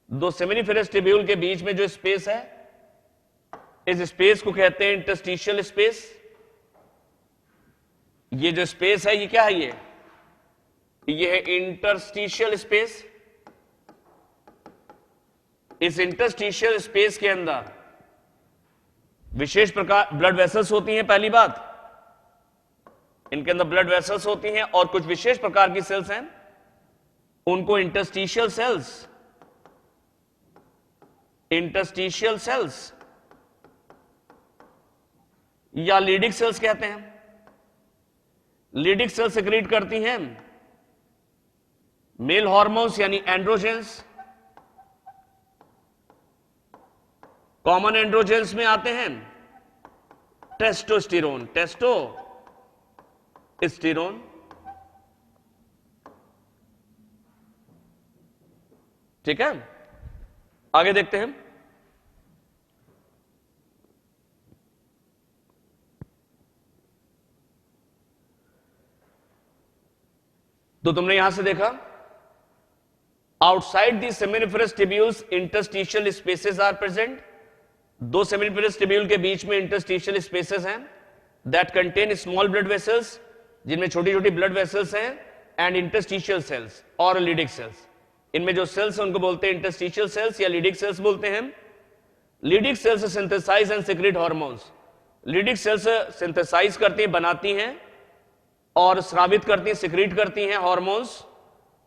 दो सेमिनिफेरस टिब्यूल के बीच में जो स्पेस है, इस स्पेस को कहते हैं इंटरस्टिशियल स्पेस। ये जो स्पेस है, ये क्या है? ये है इंटरस्टिशियल स्पेस। इस इंटरस्टिशियल स्पेस के अंदर विशेष प्रकार ब्लड वेसल्स होती हैं। पहली बात, इनके अंदर ब्लड वेसल्स होती हैं और कुछ विशेष प्रकार की सेल्स हैं, उनको इंटरस्टिशियल सेल्स या लीडिक सेल्स कहते हैं। लीडिक सेल्स सिक्रीट करती हैं मेल हार्मोन्स यानी एंड्रोजेंस। कॉमन एंड्रोजेंस में आते हैं टेस्टोस्टेरोन, ठीक है। आगे देखते हैं। तो तुमने यहां से देखा, outside the seminiferous tubules interstitial spaces are present. दो सेमिनिफेरस टिब्यूल के बीच में इंटरस्टिशियल स्पेसेस हैं that contain small blood vessels, जिनमें छोटी छोटी ब्लड वेसल्स हैं, एंड इंटरस्टिशियल सेल्स और लीडिक सेल्स। इनमें जो सेल्स हैं उनको बोलते हैं इंटरस्टिशियल सेल्स या लीडिक सेल्स बोलते हैं। Leydig cells synthesize and secrete hormones. Leydig cells synthesize करती हैं, बनाती हैं और स्रावित करती हैं, सिक्रीट करती हैं हार्मोन्स,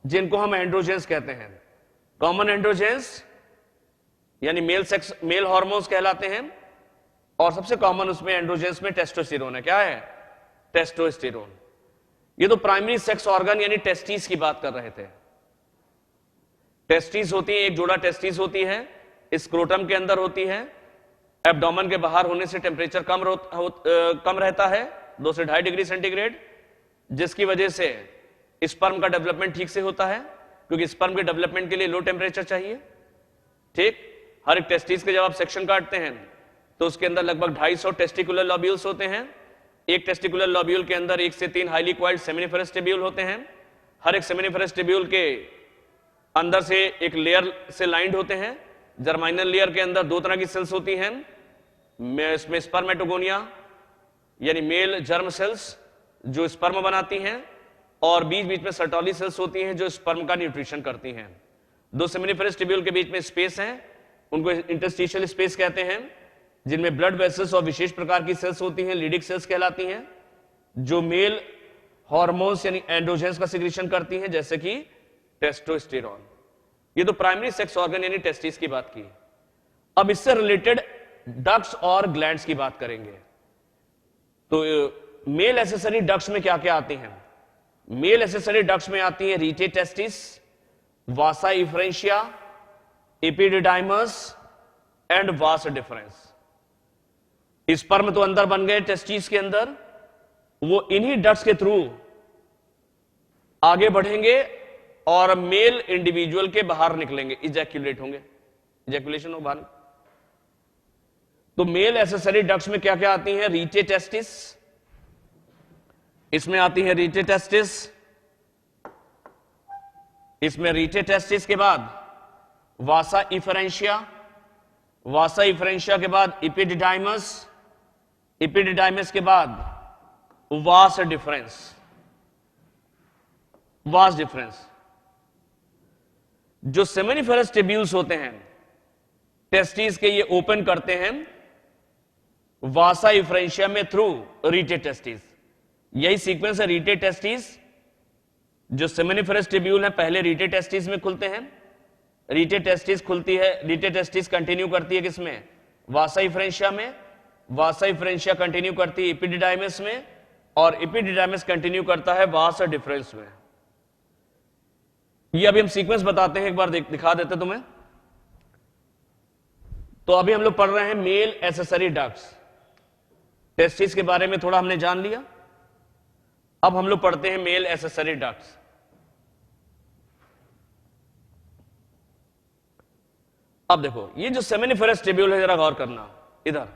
जिनको हम एंड्रोजेंस कहते हैं। कॉमन एंड्रोजेंस यानी मेल हार्मोन्स कहलाते हैं, और सबसे कॉमन उसमें एंड्रोजेंस में टेस्टोस्टेरोन है। क्या है? टेस्टोस्टेरोन। ये तो प्राइमरी सेक्स ऑर्गन यानी टेस्टिस की बात कर रहे थे। टेस्टिस होती है, एक जोड़ा टेस्टिस होती है, स्क्रोटम के अंदर होती है। एब्डोमेन के बाहर होने से टेम्परेचर कम रहता है, 2 से 2.5 डिग्री सेंटीग्रेड, जिसकी वजह से स्पर्म का डेवलपमेंट ठीक से होता है, क्योंकि स्पर्म के डेवलपमेंट के लिए लो टेम्परेचर चाहिए। ठीक, हर एक टेस्टिस के जब आप सेक्शन काटते हैं तो उसके अंदर लगभग 250 टेस्टिकुलर लॉब्यूल्स होते हैं। एक टेस्टिकुलर लॉब्यूल के अंदर 1 से 3 हाईली क्वाइल्ड सेमिनिफेरस टिब्यूल होते हैं। हर एक सेमिनिफेरस टिब्यूल के अंदर से एक लेयर से लाइंड होते हैं। जर्माइनल लेयर के अंदर 2 तरह की सेल्स होती हैं, इसमें स्पर्मेटोगोनिया यानी मेल जर्म सेल्स जो स्पर्म बनाती हैं, और बीच बीच में सर्टोली सेल्स होती हैं जो स्पर्म का न्यूट्रिशन करती हैं। 2 सेमिनिफेरस टिब्यूल के बीच में स्पेस है, उनको इंटरस्टिशियल स्पेस कहते हैं, जिनमें ब्लड वेसल्स और विशेष प्रकार की सेल्स होती हैं, लीडिक सेल्स कहलाती हैं, जो मेल हार्मोन्स यानी एंड्रोजेंस का सिक्रीशन करती हैं, जैसे कि टेस्टोस्टेरोन। ये तो प्राइमरी सेक्स ऑर्गन यानी टेस्टिस की बात की। अब इससे रिलेटेड डक्ट्स और ग्लैंड्स की बात करेंगे। तो मेल एसेसरी डक्ट्स में क्या क्या आती हैं? मेल एसेसरी डक्ट्स में आती है rete testis, vasa efferentia, epididymis and vas deferens. Sperm तो अंदर बन गए टेस्टिस के अंदर, वो इन्हीं डक्ट्स के थ्रू आगे बढ़ेंगे और मेल इंडिविजुअल के बाहर निकलेंगे, इजैक्यूलेट होंगे, इजैक्यूलेशन हो बाहर। तो मेल एसेसरी डक्ट्स में क्या क्या आती हैं? रीटे टेस्टिस, इसमें आती है रीटे टेस्टिस, इसमें रीटे टेस्टिस के बाद वासा इफरेंशिया, वासा इफरेंशिया के बाद एपिडिडाइमस, एपिडिडाइमस के बाद वास डिफरेंस, वास डिफरेंस। जो सेमिनिफेरस टिब्यूल्स होते हैं टेस्टिस के, ये ओपन करते हैं वासा इफ्रेंशिया में थ्रू रीटे टेस्टिस। यही सीक्वेंस है रीटे टेस्टिस। जो सेमिनिफेरस टिब्यूल है पहले रीटे टेस्टिस में खुलते हैं, रीटे टेस्टिस खुलती है, रीटे टेस्टिस कंटिन्यू करती है किसमें? वासा इफ्रेंशिया में, वासा इफ्रेंशिया कंटिन्यू करती है एपिडिडाइमस में, और एपिडिडाइमस कंटिन्यू करता है वास डिफरेंस में। ये अभी हम सीक्वेंस बताते हैं, एक बार दिखा देते तुम्हें। तो अभी हम लोग पढ़ रहे हैं मेल एसेसरी डक्ट्स। टेस्टिस के बारे में थोड़ा हमने जान लिया, अब हम लोग पढ़ते हैं मेल एसेसरी डक्ट्स। अब देखो, ये जो सेमिनिफेरस टिब्यूल है, जरा गौर करना इधर।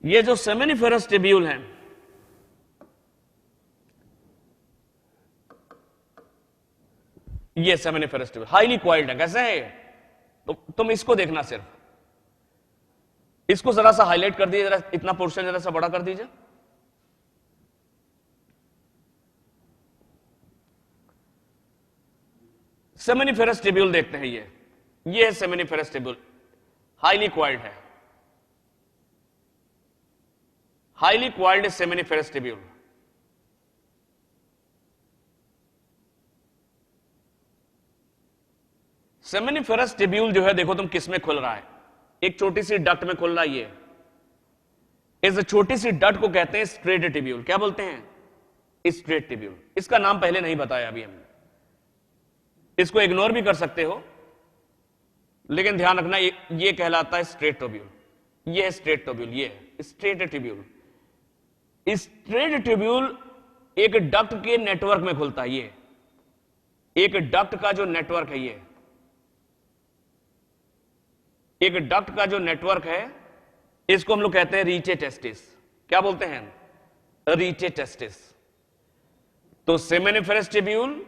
ये जो सेमिनिफेरस टिब्यूल है, ये सेमिनिफेरस ट्यूब्यूल हाईली क्वाइल्ड है। कैसे है? तो तुम इसको देखना, सिर्फ इसको जरा सा हाईलाइट कर दीजिए, जरा इतना पोर्शन जरा सा बड़ा कर दीजिए। सेमिनिफेरस ट्यूब्यूल देखते हैं, ये है सेमिनिफेरस ट्यूब्यूल, हाईली क्वाइल्ड है, highly coiled seminiferous tubule. Seminiferous tubule जो है, देखो तुम किस में खुल रहा है, एक छोटी सी डक्ट में खुल रहा है। ये इस छोटी सी डक्ट को कहते हैं स्ट्रेट ट्यूब्यूल। क्या बोलते हैं? Straight tubule. इसका नाम पहले नहीं बताया अभी हमने, इसको इग्नोर भी कर सकते हो, लेकिन ध्यान रखना ये कहलाता है स्ट्रेट ट्यूब्यूल। ये है स्ट्रेट ट्यूब्यूल, ये है स्ट्रेट ट्यूब्यूल। स्ट्रेट ट्यूब्यूल एक डक्ट के नेटवर्क में खुलता है। ये एक डक्ट का जो नेटवर्क है, ये एक डक्ट का जो नेटवर्क है, इसको हम लोग कहते हैं रीचे टेस्टिस। क्या बोलते हैं? रीचे टेस्टिस। तो सेमिनिफेरस ट्यूब्यूल,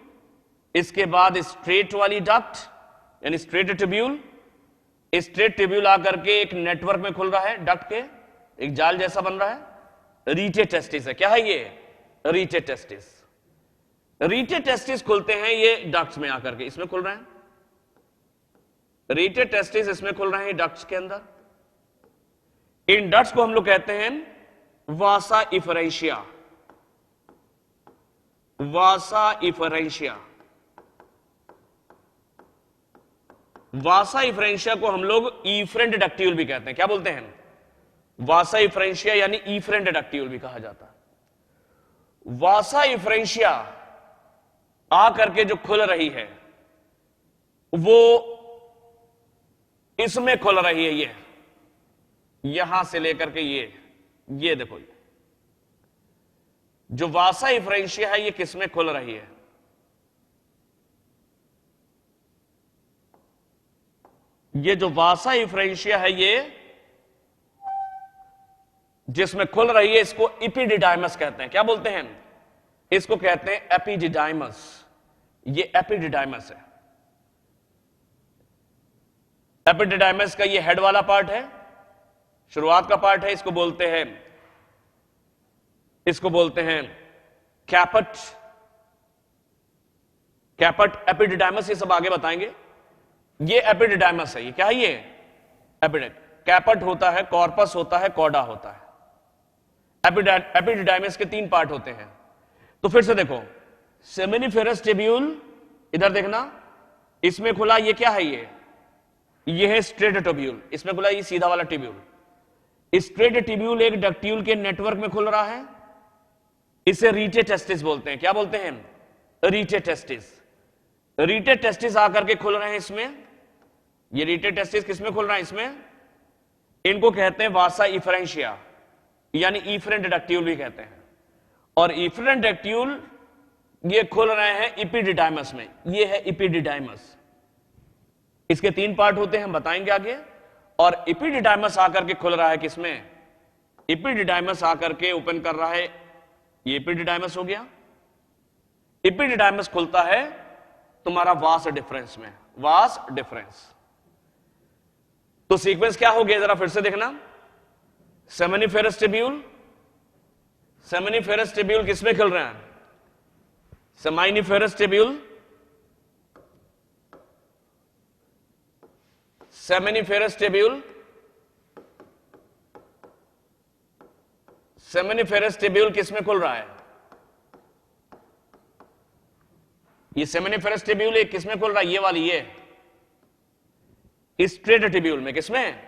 इसके बाद स्ट्रेट वाली डक्ट यानी स्ट्रेट ट्यूब्यूल। स्ट्रेट ट्यूब्यूल आकर के एक नेटवर्क में खुल रहा है, डक्ट के एक जाल जैसा बन रहा है, रीचे टेस्टिस है। क्या है ये? रीचे टेस्टिस। रीचे टेस्टिस खुलते हैं ये डक्ट्स में आकर के, इसमें खुल रहे हैं रीटे टेस्टिस, इसमें खुल रहे हैं डक्ट्स के अंदर। इन डक्ट्स को हम लोग कहते हैं वासा इफरेंशिया। वासा इफरेंशिया, वासा इफरेंशिया को हम लोग ईफ्रेंट डक्ट्यूल भी कहते हैं। क्या बोलते हैं? वासा इफरेंशिया यानी ईफ्रेंट डक्ट्यूल भी कहा जाता है। वासा इफरेंशिया आकर के जो खुल रही है, वो इसमें खुल रही है। ये यहां से लेकर के ये देखो, ये जो वासा इफरेंशिया है, ये किस में खुल रही है? ये जो वासा इफरेंशिया है, ये जिसमें खुल रही है, इसको एपिडिडाइमस कहते हैं। क्या बोलते हैं? इसको कहते हैं एपिडिडाइमस। ये एपिडिडाइमस है। एपिडिडाइमस का ये हेड वाला पार्ट है, शुरुआत का पार्ट है। इसको बोलते हैं कैपट। कैपट, एपिडिडाइमस, ये सब आगे बताएंगे। ये एपिडिडाइमस है। ये क्या है? ये कैपट होता है, कॉर्पस होता है, कॉडा होता है। एपिडिडाइमस के 3 पार्ट होते हैं। तो फिर से देखो, सेमिनिफेरस ट्यूब्यूल, इधर देखना, इसमें खुला, ये क्या है? ये है स्ट्रेट ट्यूब्यूल। इसमें खुला ये सीधा वाला ट्यूब्यूल। स्ट्रेट ट्यूब्यूल एक डक्ट्यूल के नेटवर्क में खुल रहा है, इसे रीटे टेस्टिस बोलते हैं। क्या बोलते हैं? रीटे टेस्टिस। रीटे टेस्टिस आकर के खुल रहे हैं इसमें। ये रीटे टेस्टिस किसमें खुल रहा है? इसमें। इनको कहते हैं वासा इफरेंशिया यानी ईफ्रेंट डक्ट्यूल भी कहते हैं। और ईफ्रेंट डक्ट्यूल ये खुल रहे हैं एपिडिडाइमस में। ये है एपिडिडाइमस। इसके 3 पार्ट होते हैं, हम बताएंगे आगे। और एपिडिडाइमस आकर के खुल रहा है किसमें? एपिडिडाइमस आकर के ओपन कर रहा है, ये एपिडिडाइमस हो गया। एपिडिडाइमस खुलता है तुम्हारा वास डिफरेंस में, वास डिफरेंस। तो सीक्वेंस क्या हो गया, जरा फिर से देखना। सेमिनिफेरस ट्यूब्यूल, सेमिनिफेरस ट्यूब्यूल किसमें खुल रहे हैं? Seminiferous tubule, seminiferous tubule, seminiferous tubule किसमें खुल रहा है? ये सेमिनिफेरस ट्यूब्यूल किसमें खुल रहा है? ये वाली, ये स्ट्रेट ट्यूब्यूल में। किसमें?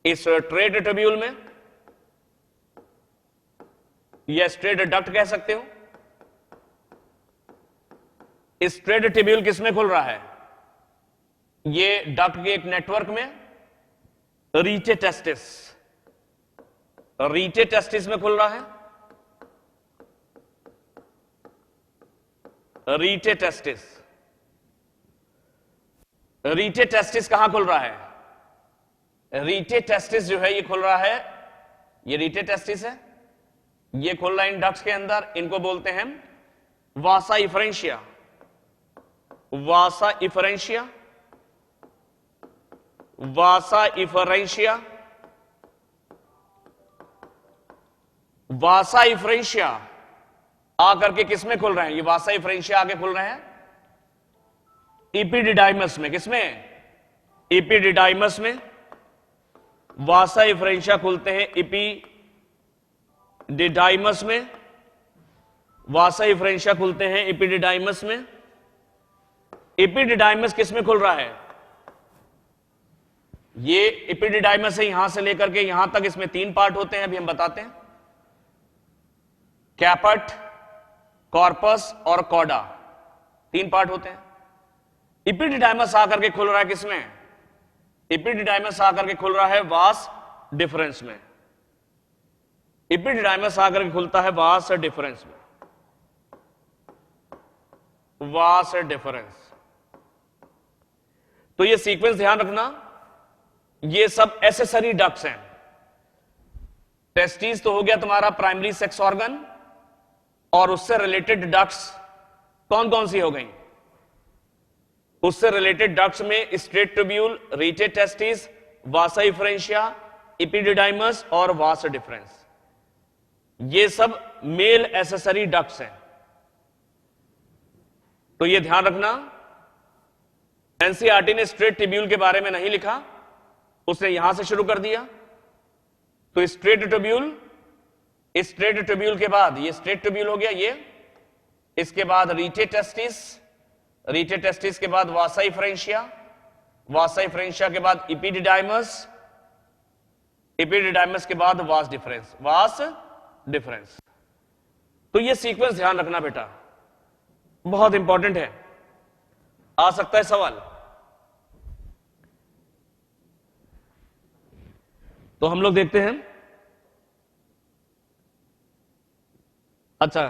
इस स्ट्रेट ट्यूब्यूल में, या स्ट्रेट डक्ट कह सकते हो। स्ट्रेट ट्यूब्यूल किसमें खुल रहा है? ये डक्ट के एक नेटवर्क में, रीचे टेस्टिस। रीचे टेस्टिस में खुल रहा है। रीचे टेस्टिस, रीचे टेस्टिस कहां खुल रहा है? रीचे टेस्टिस जो है ये खुल रहा है, ये रीचे टेस्टिस है, ये खुल रहा है इन डक्ट्स के अंदर। इनको बोलते हैं वासा efferentia. Vasa efferentia, vasa efferentia, vasa इफरेंशिया आकर के किसमें खुल रहे हैं? ये वासा इफरेंशिया आके खुल रहे हैं इपिडिडाइमस में। किसमें? इपिडिडाइमस में वासा इफरेंशिया खुलते हैं इपिडिडाइमस में, वासा इफरेंशिया खुलते हैं इपिडिडाइमस में। इपिडिडाइमस किसमें खुल रहा है? ये इपिडिडाइमस है, यहां से लेकर के यहां तक इसमें 3 पार्ट होते हैं, अभी हम बताते हैं। कैपट, कॉर्पस और कॉडा, 3 पार्ट होते हैं। इपिडिडाइमस आकर के खुल रहा है किसमें? इपिडिडाइमस आकर के खुल रहा है वास डिफरेंस में। इपिडिडाइमस आकर के खुलता है वास डिफरेंस में, वास डिफरेंस। तो ये सीक्वेंस ध्यान रखना, ये सब एसेसरी डक्ट्स हैं। टेस्टिस तो हो गया तुम्हारा प्राइमरी सेक्स ऑर्गन, और उससे रिलेटेड डक्ट्स कौन कौन सी हो गई? उससे रिलेटेड डक्ट्स में स्ट्रेट ट्यूब्यूल, रीटेड टेस्टिस, वासा इफरेंशिया, इपिडिडाइमस और वास डिफरेंस, ये सब मेल एसेसरी डक्ट्स हैं। तो ये ध्यान रखना, एनसीईआरटी ने स्ट्रेट ट्यूब्यूल के बारे में नहीं लिखा, उसने यहां से शुरू कर दिया। तो स्ट्रेट ट्यूब्यूल, स्ट्रेट ट्यूब्यूल के बाद ये स्ट्रेट ट्यूब्यूल हो गया ये, इसके बाद रीटेड टेस्टिस, रीटेड टेस्टिस के बाद वासा इफरेंशिया, वासा इफरेंशिया के बाद इपिडिडाइमस, इपिडिडाइमस के बाद वास डिफरेंस, वास डिफरेंस। तो ये सीक्वेंस ध्यान रखना बेटा, बहुत इंपॉर्टेंट है, आ सकता है सवाल। तो हम लोग देखते हैं। अच्छा,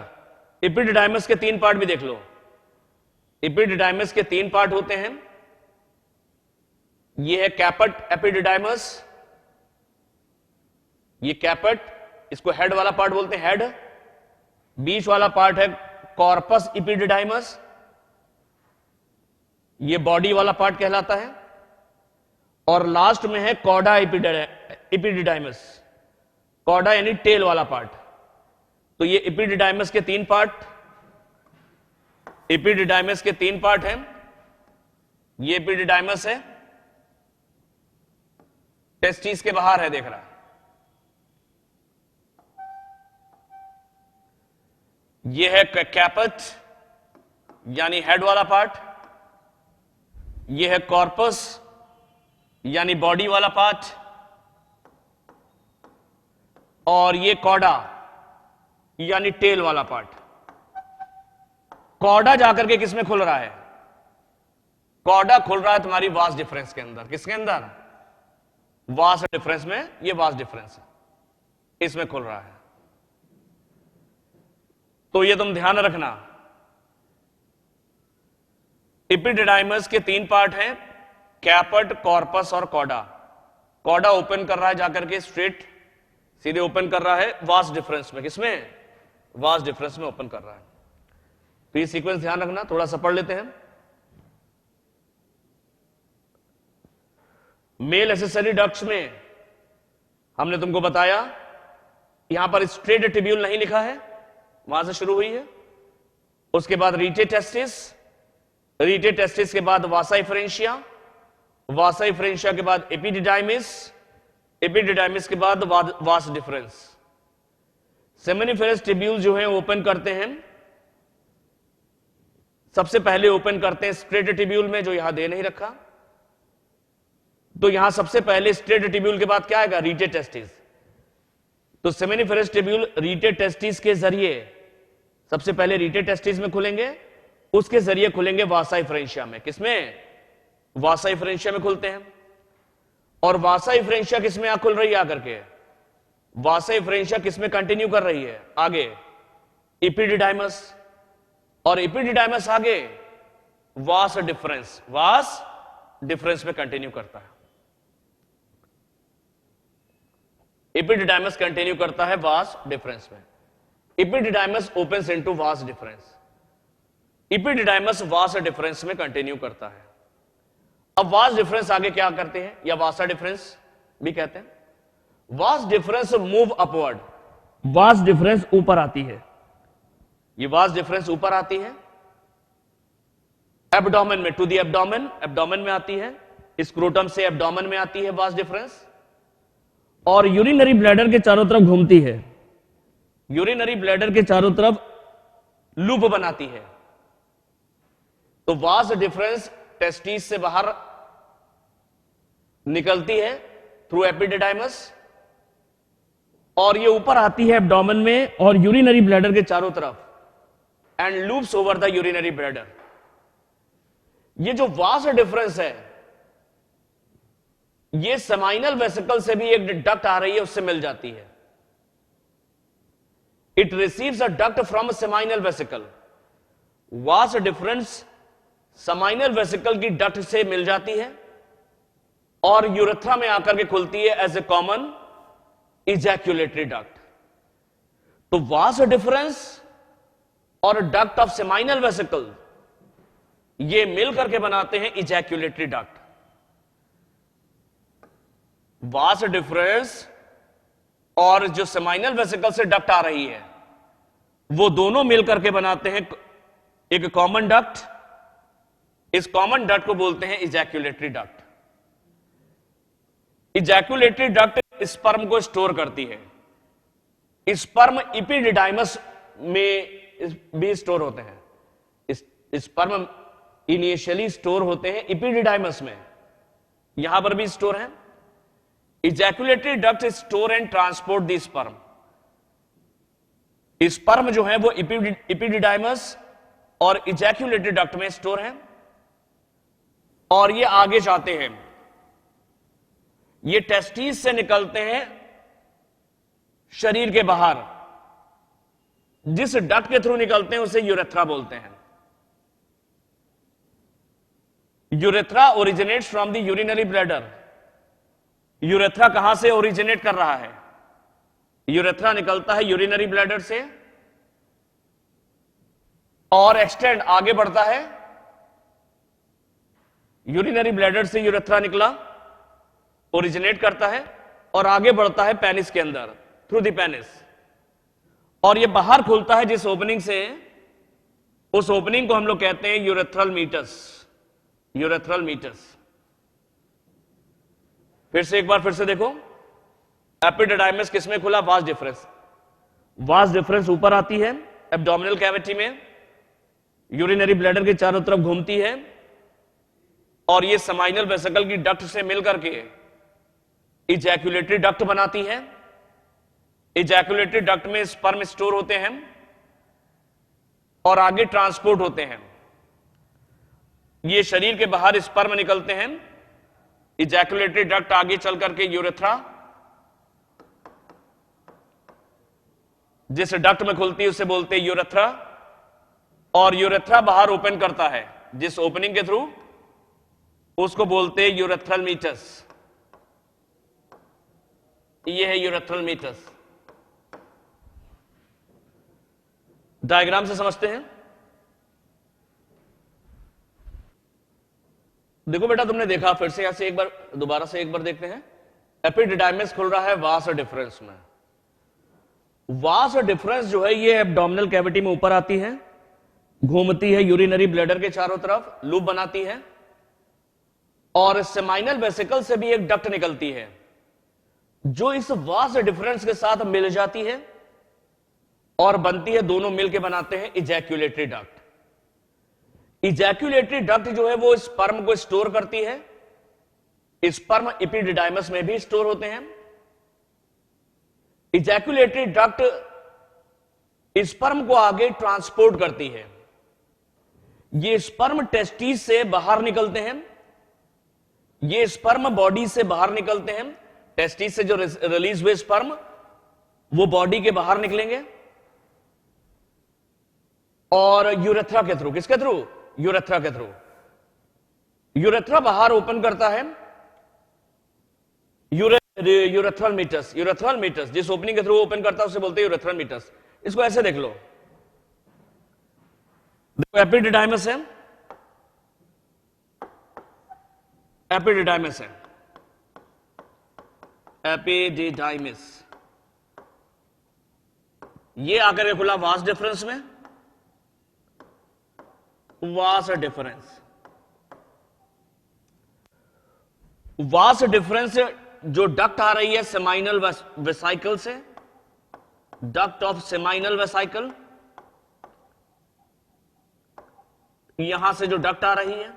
इपिडिडाइमस के 3 पार्ट भी देख लो। इपिडिडाइमस के 3 पार्ट होते हैं। ये है कैपट एपिडिडाइमस, ये कैपट, इसको हेड वाला पार्ट बोलते हैं, हेड। बीच वाला पार्ट है कॉर्पस इपिडिडाइमस, ये बॉडी वाला पार्ट कहलाता है। और लास्ट में है कॉडा इपिडिडाइमस, कॉडा यानी टेल वाला पार्ट। तो ये इपिडिडाइमस के 3 पार्ट, इपिडिडाइमस के 3 पार्ट हैं। ये इपिडिडाइमस है, टेस्टिस के बाहर है, देख रहा। ये है कैपट यानी हेड वाला पार्ट, ये है कॉर्पस यानी बॉडी वाला पार्ट, और ये कॉडा यानी टेल वाला पार्ट। कॉडा जाकर के किसमें खुल रहा है? कॉडा खुल रहा है तुम्हारी वास डिफरेंस के अंदर। किसके अंदर? वास डिफरेंस में। ये वास डिफरेंस है, इसमें खुल रहा है। तो ये तुम ध्यान रखना, इपिडिडाइमस के 3 पार्ट हैं, कैपट, कॉर्पस और कॉडा। कॉडा ओपन कर रहा है जाकर के स्ट्रेट, सीधे ओपन कर रहा है वास डिफरेंस में। किसमें? वास डिफरेंस में ओपन कर रहा है। तो ये सीक्वेंस ध्यान रखना, थोड़ा सा पढ़ लेते हैं। मेल एसेसरी डक्ट्स में हमने तुमको बताया, यहां पर स्ट्रेट ट्यूब्यूल नहीं लिखा है, वहां से शुरू हुई है। उसके बाद रीटेड टेस्टिस, रीटेड टेस्टिस के बाद वासा इफरेंशिया, वासा इफरेंशिया के बाद एपिडिडाइमिस, एपिडिडाइमिस के बाद वास डिफरेंस। सेमिनिफेरस ट्यूब्यूल जो है ओपन करते हैं, सबसे पहले ओपन करते हैं स्ट्रेट ट्यूब्यूल में, जो यहां दे नहीं रखा। तो यहां सबसे पहले स्ट्रेट ट्यूब्यूल के बाद क्या आएगा? रीटेड टेस्टिस। तो सेमिनिफेरस ट्यूब्यूल रीटेड टेस्टिस के जरिए, सबसे पहले रीटेड टेस्टिस में खुलेंगे, उसके जरिए खुलेंगे वासा इफरेंशिया में। किसमें? वासा इफरेंशिया में खुलते हैं। और वासा इफरेंशिया किसमें आ खुल रही है आकर के? वासा इफरेंशिया किसमें कंटिन्यू कर रही है आगे? इपिडिडाइमस। और इपिडिडाइमस आगे वास डिफरेंस, वास डिफरेंस में कंटिन्यू करता है। इपिडिडाइमस कंटिन्यू करता है वास डिफरेंस में। Epididymis opens into vas deferens. Epididymis vas deferens में कंटिन्यू करता है। अब वास डिफरेंस आगे क्या करते हैं, या वासा डिफरेंस भी कहते हैं। Vas deferens move upward, vas deferens ऊपर आती है, ये वास डिफरेंस ऊपर आती है एब्डोमेन में, टू दी एब्डोमेन, एब्डोमेन में आती है, स्क्रोटम से एब्डोमेन में आती है वास डिफरेंस, और यूरिनरी ब्लैडर के चारों तरफ घूमती है, यूरिनरी ब्लैडर के चारों तरफ लूप बनाती है। तो वास डिफरेंस टेस्टिस से बाहर निकलती है थ्रू एपिडिडाइमस, और ये ऊपर आती है एब्डोमेन में और यूरिनरी ब्लैडर के चारों तरफ, and loops over the urinary bladder. ये जो वास डिफरेंस है, ये सेमाइनल वेसिकल से भी एक डक्ट आ रही है, उससे मिल जाती है। It receives a duct from seminal vesicle. Vas deferens seminal vesicle की डक्ट से मिल जाती है और यूरेथ्रा में आकर के खुलती है as a common ejaculatory duct. तो वास डिफरेंस और डक्ट ऑफ सेमाइनल वेसिकल ये मिल करके बनाते हैं इजैक्यूलेटरी डक्ट। वास डिफरेंस और जो सेमाइनल वेसिकल से डक्ट आ रही है, वो दोनों मिल करके बनाते हैं एक कॉमन डक्ट। इस कॉमन डक्ट को बोलते हैं ejaculatory duct. Ejaculatory duct sperm को स्टोर करती है। स्पर्म इपिडिडाइमस में भी स्टोर होते हैं। स्पर्म इनिशियली स्टोर होते हैं इपिडिडाइमस में, यहां पर भी स्टोर है। Ejaculatory duct store and transport the sperm. Sperm जो है वो इपिडिडाइमस और इजैक्यूलेटरी डक्ट में स्टोर है, और ये आगे जाते हैं, ये टेस्टिस से निकलते हैं शरीर के बाहर। जिस डक्ट के थ्रू निकलते हैं उसे यूरेथ्रा बोलते हैं। Urethra originates from the urinary bladder. Urethra कहां से ओरिजिनेट कर रहा है? यूरेथ्रा निकलता है यूरिनरी ब्लैडर से और एक्सटेंड आगे बढ़ता है। यूरिनरी ब्लैडर से यूरेथ्रा निकला, ओरिजिनेट करता है और आगे बढ़ता है पेनिस के अंदर, थ्रू द पेनिस, और ये बाहर खुलता है जिस ओपनिंग से, उस ओपनिंग को हम लोग कहते हैं यूरेथ्रल मीटस। Urethral meatus. फिर से एक बार फिर से देखो, एपिडिडाइमस किसमें खुला? वास डिफरेंस। वास डिफरेंस ऊपर आती है एब्डोमिनल कैविटी में, यूरिनरी ब्लैडर के चारों तरफ घूमती है और ये सेमाइनल वेसिकल की डक्ट से मिलकर के इजैक्यूलेटरी डक्ट बनाती है। इजैक्यूलेटरी डक्ट में स्पर्म स्टोर होते हैं और आगे ट्रांसपोर्ट होते हैं। ये शरीर के बाहर स्पर्म निकलते हैं, इजैक्यूलेटरी डक्ट आगे चल करके यूरेथ्रा, जिस डक्ट में खुलती है उसे बोलते हैं यूरेथ्रा, और यूरेथ्रा बाहर ओपन करता है जिस ओपनिंग के थ्रू, उसको बोलते हैं यूरेथ्रल मीटस। ये है यूरेथ्रल मीटस। डायग्राम से समझते हैं। देखो बेटा, तुमने देखा, फिर से यहां से एक बार, दोबारा से एक बार देखते हैं। एपिडिडाइमस खुल रहा है वास डिफरेंस में। वास डिफरेंस जो है ये एब्डोमिनल कैविटी में ऊपर आती है, घूमती है यूरिनरी ब्लैडर के चारों तरफ, लूप बनाती है, और सेमाइनल वेसिकल से भी एक डक्ट निकलती है जो इस वास डिफरेंस के साथ मिल जाती है और बनती है, दोनों मिलकर बनाते हैं इजैक्यूलेटरी डक्ट। इजैक्यूलेटरी डक्ट जो है वो स्पर्म को स्टोर करती है। स्पर्म इपिडिडाइमस में भी स्टोर होते हैं। इजैक्यूलेटरी डक्ट स्पर्म को आगे ट्रांसपोर्ट करती है। ये स्पर्म टेस्टिस से बाहर निकलते हैं, ये स्पर्म बॉडी से बाहर निकलते हैं। टेस्टिस से जो रिलीज हुए स्पर्म वो बॉडी के बाहर निकलेंगे और यूरेथ्रा के थ्रू, किसके थ्रू? यूरेथ्रा के थ्रू। यूरेथ्रा बाहर ओपन करता है यूरेथ्रल मीटस। यूरेथ्रल मीटस जिस ओपनिंग के थ्रू ओपन करता है उसे बोलते हैं यूरेथ्रल मीटस। इसको ऐसे देख लो, देखो एपिडिडाइमस है, एपिडिडाइमस है, एपिडिडाइमस, ये आकर के खुला वास डिफरेंस में, वास डिफरेंस, वास डिफरेंस जो डक्ट आ रही है सेमाइनल वेसाइकल से, डक्ट ऑफ सेमाइनल वेसाइकल, यहां से जो डक्ट आ रही है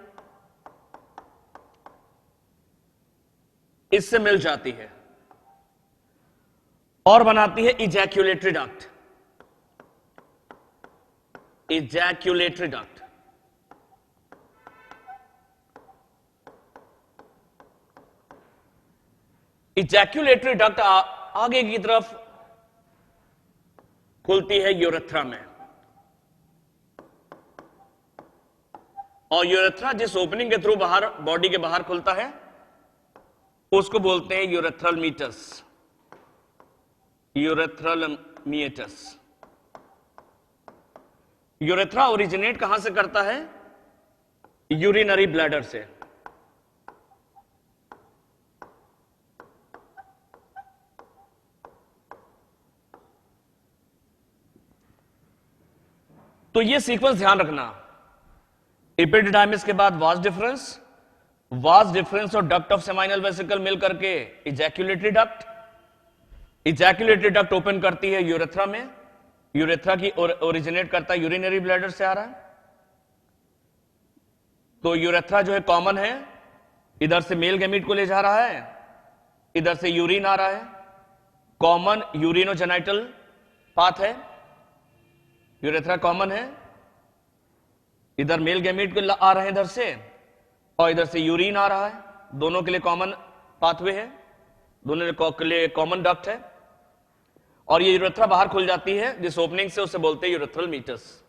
इससे मिल जाती है और बनाती है ejaculatory duct, ejaculatory duct. Ejaculatory duct आगे की तरफ खुलती है यूरेथ्रा में, और यूरेथ्रा जिस ओपनिंग के थ्रू बाहर बॉडी के बाहर खुलता है उसको बोलते हैं urethral meatus, urethral meatus. Urethra originate कहां से करता है? यूरिनरी ब्लैडर से। तो ये सीक्वेंस ध्यान रखना, एपिडिडाइमिस के बाद वास डिफरेंस, वास डिफरेंस और डक्ट ऑफ सेमाइनल वेसिकल मिल करके ejaculatory duct, ejaculatory duct open करती है यूरेथ्रा में, यूरेथ्रा की ओरिजिनेट करता है यूरिनरी ब्लैडर से आ रहा है। तो यूरेथ्रा जो है कॉमन है, इधर से मेल गैमीट को ले जा रहा है, इधर से यूरिन आ रहा है, कॉमन यूरिनोजेनाइटल पाथ है, यूरेथ्रा कॉमन है, इधर मेल गैमीट को आ रहे हैं इधर से, और इधर से यूरिन आ रहा है, दोनों के लिए कॉमन पाथवे है, दोनों के लिए कॉमन डक्ट है, और ये यूरेथ्रा बाहर खुल जाती है जिस ओपनिंग से, उसे बोलते हैं यूरेथ्रल मीटस।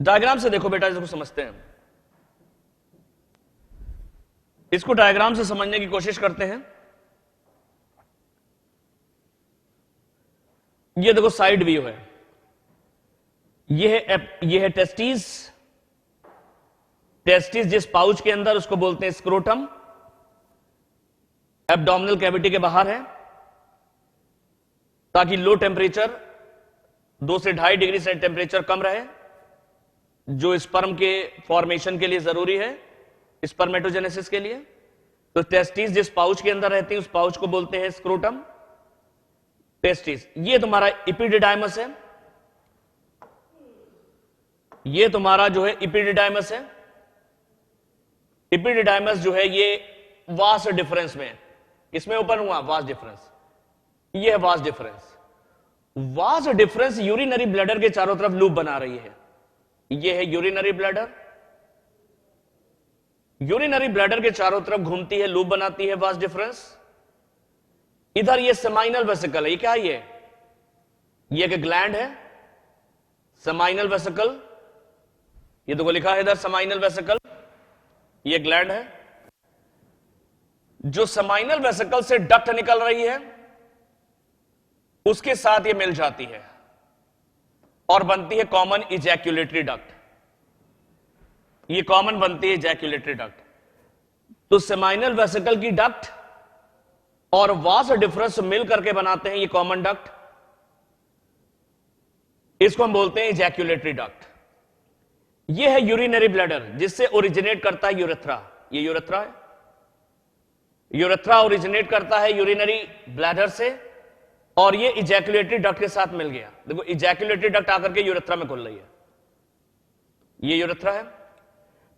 डायग्राम से देखो बेटा, इसको समझते हैं, इसको डायग्राम से समझने की कोशिश करते हैं। ये देखो साइड व्यू है, ये है टेस्टिस, टेस्टिस जिस पाउच के अंदर उसको बोलते हैं स्क्रोटम, एब्डोमिनल कैविटी के बाहर है, ताकि लो टेम्परेचर 2 से 2.5 डिग्री से टेम्परेचर कम रहे, जो स्पर्म के फॉर्मेशन के लिए जरूरी है, स्पर्मेटोजेनेसिस के लिए। तो टेस्टिस जिस पाउच के अंदर रहती है उस पाउच को बोलते हैं स्क्रोटम, टेस्टिस। ये तुम्हारा एपिडिडाइमस है, ये तुम्हारा जो है एपिडिडाइमस है। एपिडिडाइमस जो है ये वास डिफरेंस में, किसमें ओपन हुआ? Vas deferens. ये है vas deferens. Vas difference urinary bladder के चारों तरफ लूप बना रही है। ये है यूरिनरी ब्लैडर, यूरिनरी ब्लैडर के चारों तरफ घूमती है, लूप बनाती है वास डिफरेंस। इधर ये सेमाइनल वेसिकल है, ये क्या है? ये एक ग्लैंड है, सेमाइनल वेसिकल, ये देखो लिखा है इधर सेमाइनल वेसिकल, ये ग्लैंड है। जो सेमाइनल वेसिकल से डक्ट निकल रही है उसके साथ ये मिल जाती है और बनती है कॉमन इजैक्यूलेटरी डक्ट। ये कॉमन बनती है इजैक्यूलेटरी डक्ट। तो सेमाइनल वेसिकल की डक्ट और वास डिफरेंस मिल करके बनाते हैं ये कॉमन डक्ट, इसको हम बोलते हैं इजैक्यूलेटरी डक्ट। ये है यूरिनरी ब्लैडर जिससे ओरिजिनेट करता है यूरेथ्रा। ये यूरेथ्रा है, यूरेथ्रा ओरिजिनेट करता है यूरिनरी ब्लैडर से और ये इजैक्यूलेटरी डक्ट के साथ मिल गया। देखो इजैक्यूलेटरी डक्ट आकर के यूरेथ्रा में खुल रही है, ये यूरेथ्रा है।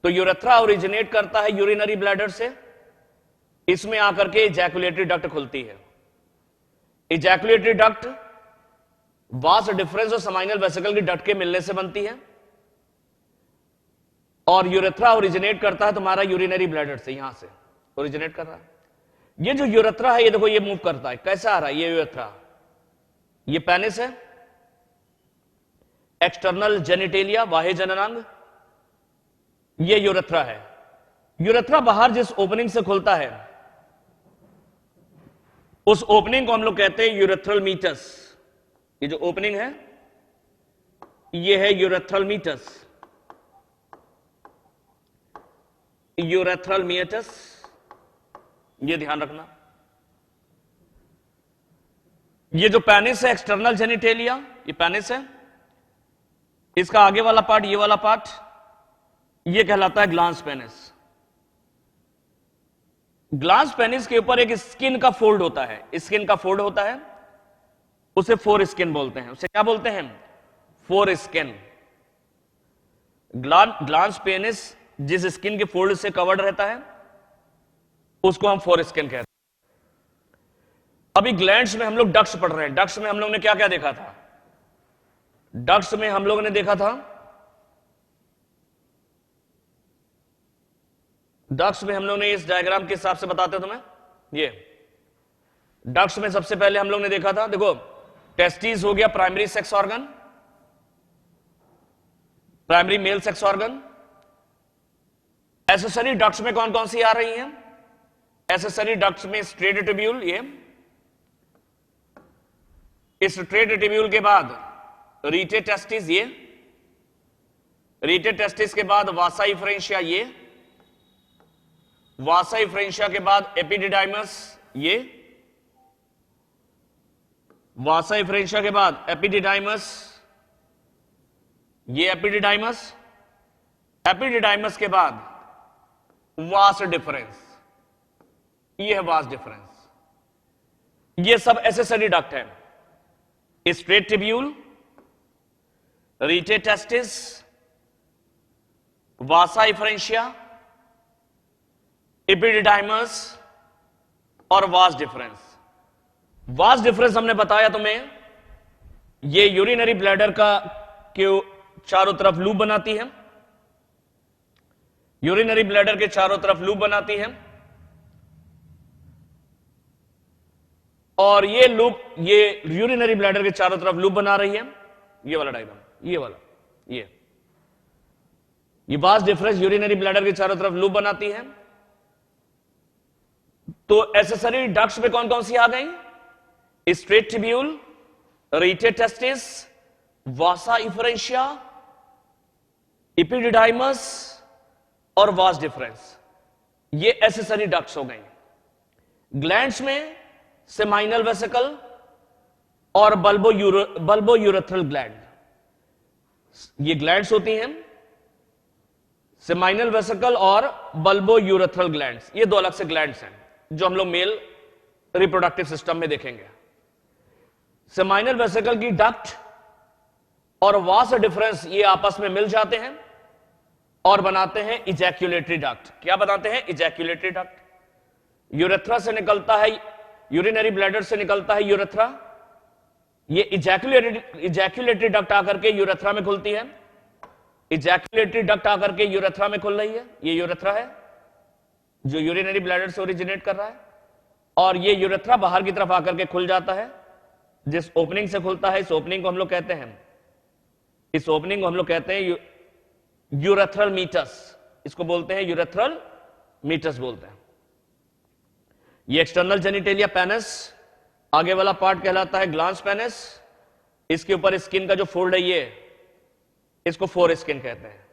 तो यूरेथ्रा ओरिजिनेट करता है यूरिनरी ब्लैडर से, इसमें आकर के इजैक्यूलेटरी डक्ट खुलती है। इजैक्यूलेटरी डक्ट वास डिफरेंस और सेमाइनल वेसिकल की डक्ट के मिलने से बनती है और यूरेथ्रा ओरिजिनेट करता है तुम्हारा यूरिनरी ब्लैडर से, यहां से ओरिजिनेट कर रहा है। ये जो यूरेथ्रा है ये देखो ये मूव करता है, कैसा आ रहा है? ये यूरेथ्रा, ये पेनिस है, एक्सटर्नल जेनिटेलिया बाह्य जननांग, ये यूरेथ्रा है। यूरेथ्रा बाहर जिस ओपनिंग से खुलता है उस ओपनिंग को हम लोग कहते हैं यूरेथ्रल मीटस। ये जो ओपनिंग है ये है यूरेथ्रल मीटस, यूरेथ्रल मीएटस, ये ध्यान रखना। ये जो पेनिस है एक्सटर्नल जेनिटेलिया, ये पेनिस है, इसका आगे वाला पार्ट, ये वाला पार्ट, ये कहलाता है ग्लांस पेनिस। ग्लांस पेनिस के ऊपर एक स्किन का फोल्ड होता है, स्किन का फोल्ड होता है, उसे फोर स्किन बोलते हैं। उसे क्या बोलते हैं? Four skin. ग्लांस पेनिस जिस स्किन के फोल्ड से कवर्ड रहता है उसको हम फोर स्किन कहते हैं। अभी ग्लैंड्स में हम लोग डक्ट्स पढ़ रहे हैं। डक्ट्स में हम लोग ने क्या क्या देखा था? डक्ट्स में हम लोगों ने देखा था, डक्ट्स में हम लोग ने इस डायग्राम के हिसाब से बताते हो तुम्हें, ये डक्ट्स में सबसे पहले हम लोग ने देखा था, देखो टेस्टिस हो गया primary sex organ, primary male sex organ. Accessory ducts में कौन कौन सी आ रही हैं? एसेसरी डक्ट्स में स्ट्रेट ट्यूब्यूल, ये स्ट्रेट ट्यूब्यूल के बाद रीटे टेस्टिस, ये रीटे टेस्टिस के बाद वासा इफ्रेंशिया, ये वासा इफ्रेंशिया के बाद एपिडिडाइमस, ये वासा इफ्रेंशिया के बाद एपिडिडाइमस, ये एपिडिडाइमस, एपिडिडाइमस के बाद वास डिफरेंस, ये है वास डिफरेंस। ये सब एसेसरी डक्ट है। Straight tubule, रीटे testis, vasa efferentia, epididymis और वास डिफरेंस। वास डिफरेंस हमने बताया तुम्हें, ये यूरिनरी ब्लैडर का के चारों तरफ लूप बनाती है, यूरिनरी ब्लैडर के चारों तरफ लूप बनाती है, और ये लूप, ये यूरिनरी ब्लैडर के चारों तरफ लूप बना रही है। ये वाला डायग्राम, ये वाला, ये वास डिफरेंस यूरिनरी ब्लैडर के चारों तरफ लूप बनाती है। तो एसेसरी डक्ट्स में कौन कौन सी आ गई? Straight tubule, रीटे testis, vasa efferentia, epididymis और वास डिफरेंस, ये एसेसरी डक्ट्स हो गई। ग्लैंड्स में सेमाइनल वेसिकल और बल्बो यूरेथ्रल ग्लैंड, ये ग्लैंड्स होती हैं, सेमाइनल वेसिकल और बल्बो यूरेथ्रल ग्लैंड्स, ये दो अलग से ग्लैंड्स हैं जो हम लोग मेल रिप्रोडक्टिव सिस्टम में देखेंगे। सेमाइनल वेसिकल की डक्ट और वास डिफरेंस ये आपस में मिल जाते हैं और बनाते हैं इजैक्यूलेटरी डक्ट। क्या बनाते हैं? Ejaculatory duct. यूरेथ्रा से निकलता है, यूरिनरी ब्लैडर से निकलता है यूरेथ्रा, ये इजैक्यूलेटरी डक्ट आकर के यूरेथ्रा में खुलती है, इजैक्यूलेटरी डक्ट आकर के यूरेथ्रा में खुल रही है। ये यूरेथ्रा है जो यूरिनरी ब्लैडर से ओरिजिनेट कर रहा है, और ये यूरेथ्रा बाहर की तरफ आकर के खुल जाता है। जिस ओपनिंग से खुलता है, इस ओपनिंग को हम लोग कहते हैं, इस ओपनिंग को हम लोग कहते हैं यूरेथ्रल मीटस, इसको बोलते हैं यूरेथ्रल मीटस बोलते हैं। ये एक्सटर्नल जेनिटेलिया पेनिस, आगे वाला पार्ट कहलाता है ग्लांस पेनिस, इसके ऊपर स्किन का जो फोल्ड है ये, इसको फोर स्किन कहते हैं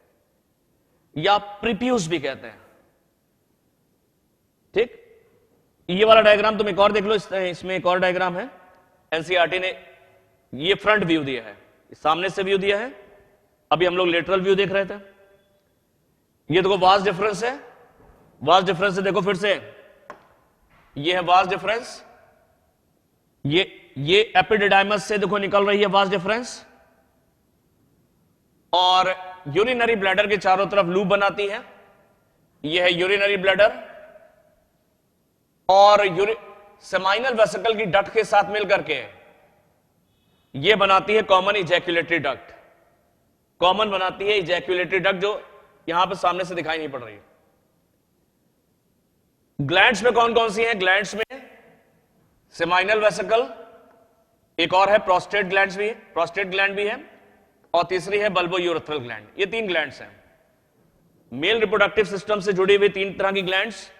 या प्रीप्यूस भी कहते हैं। ठीक, ये वाला डायग्राम तुम एक और देख लो, इसमें एक और डायग्राम है, एनसीईआरटी ने ये फ्रंट व्यू दिया है, सामने से व्यू दिया है, अभी हम लोग लेटरल व्यू देख रहे थे। ये देखो वास डिफरेंस है, वास डिफरेंस से देखो फिर से, ये है वास डिफरेंस, ये एपिडिडाइमस से देखो निकल रही है वास डिफरेंस, और यूरिनरी ब्लैडर के चारों तरफ लूप बनाती है। ये है यूरिनरी ब्लैडर, और सेमाइनल वेसिकल की डक्ट के साथ मिलकर के ये बनाती है कॉमन इजैक्यूलेटरी डक्ट, कॉमन बनाती है इजैक्यूलेटरी डक्ट, जो यहां पे सामने से दिखाई नहीं पड़ रही है। ग्लैंड्स में कौन कौन सी हैं? ग्लैंड्स में सेमाइनल वेसिकल, एक और है प्रोस्टेट ग्लैंड्स भी, प्रोस्टेट ग्लैंड भी है, और तीसरी है बल्बो यूरेथ्रल ग्लैंड। ये तीन ग्लैंड्स हैं, मेल रिप्रोडक्टिव सिस्टम से जुड़ी हुई तीन तरह की glands,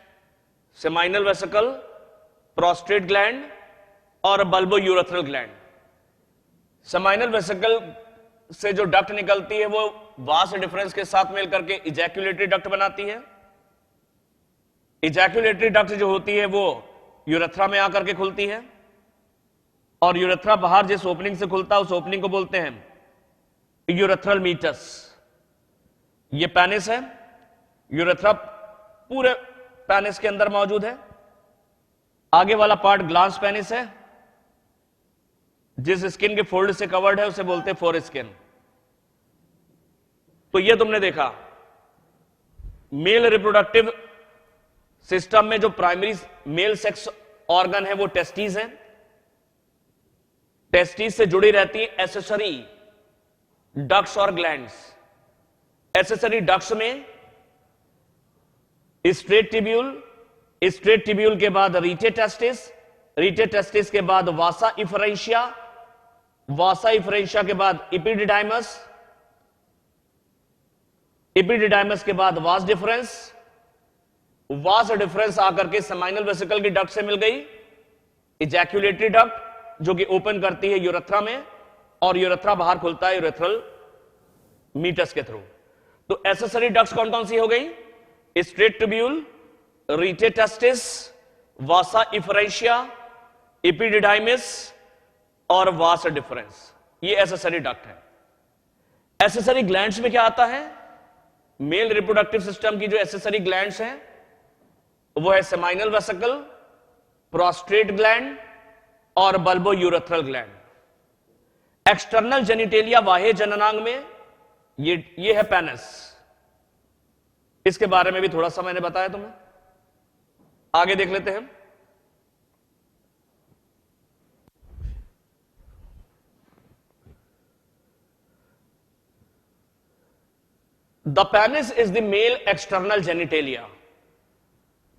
seminal vesicle, prostate gland और bulbourethral gland. Seminal vesicle से जो डक्ट निकलती है वो वास डिफरेंस के साथ मिलकर के इजैक्यूलेटरी डक्ट बनाती है, इजैक्यूलेटरी डक्ट जो होती है वो यूरेथ्रा में आकर के खुलती है, और यूरेथ्रा बाहर जिस ओपनिंग से खुलता है उस ओपनिंग को बोलते हैं यूरेथ्रल मीटस। ये पेनिस है, यूरेथ्रा पूरे पेनिस के अंदर मौजूद है। आगे वाला पार्ट ग्लास पेनिस है, जिस स्किन के फोल्ड से कवर्ड है उसे बोलते हैं फोर स्किन। तो ये तुमने देखा मेल रिप्रोडक्टिव सिस्टम में जो प्राइमरी मेल सेक्स ऑर्गन है वो टेस्टिस है। टेस्टिस से जुड़ी रहती है एसेसरी डक्ट्स और ग्लैंड्स। एसेसरी डक्ट्स में स्ट्रेट टिब्यूल, स्ट्रेट टिब्यूल के बाद रीटे टेस्टिस, रीटे टेस्टिस के बाद वासा इफरेंशिया, वासा इफरेंशिया के बाद इपिडिडाइमस, इपिडिडाइमस के बाद वास डिफरेंस, वास डिफरेंस आकर के सेमाइनल वेसिकल की डक्ट से मिल गई इजैक्यूलेटरी डक्ट जो कि ओपन करती है यूरेथ्रा में, और यूरेथ्रा बाहर खुलता है यूरेथ्रल मीटस के थ्रू। तो एसेसरी डक्ट्स कौन कौन सी हो गई? स्ट्रेट ट्यूब्यूल, रीटे टेस्टिस, वासा इफरेंशिया, इपिडिडाइमिस और वास डिफरेंस, ये एसेसरी डक्ट है। एसेसरी ग्लैंड्स में क्या आता है? मेल रिप्रोडक्टिव सिस्टम की जो एसेसरी ग्लैंड्स हैं वो है सेमाइनल वेसिकल, प्रोस्टेट ग्लैंड और bulbourethral gland. External genitalia बाह्य जननांग में ये है पेनिस। इसके बारे में भी थोड़ा सा मैंने बताया तुम्हें, आगे देख लेते हैं। The penis is the male external genitalia.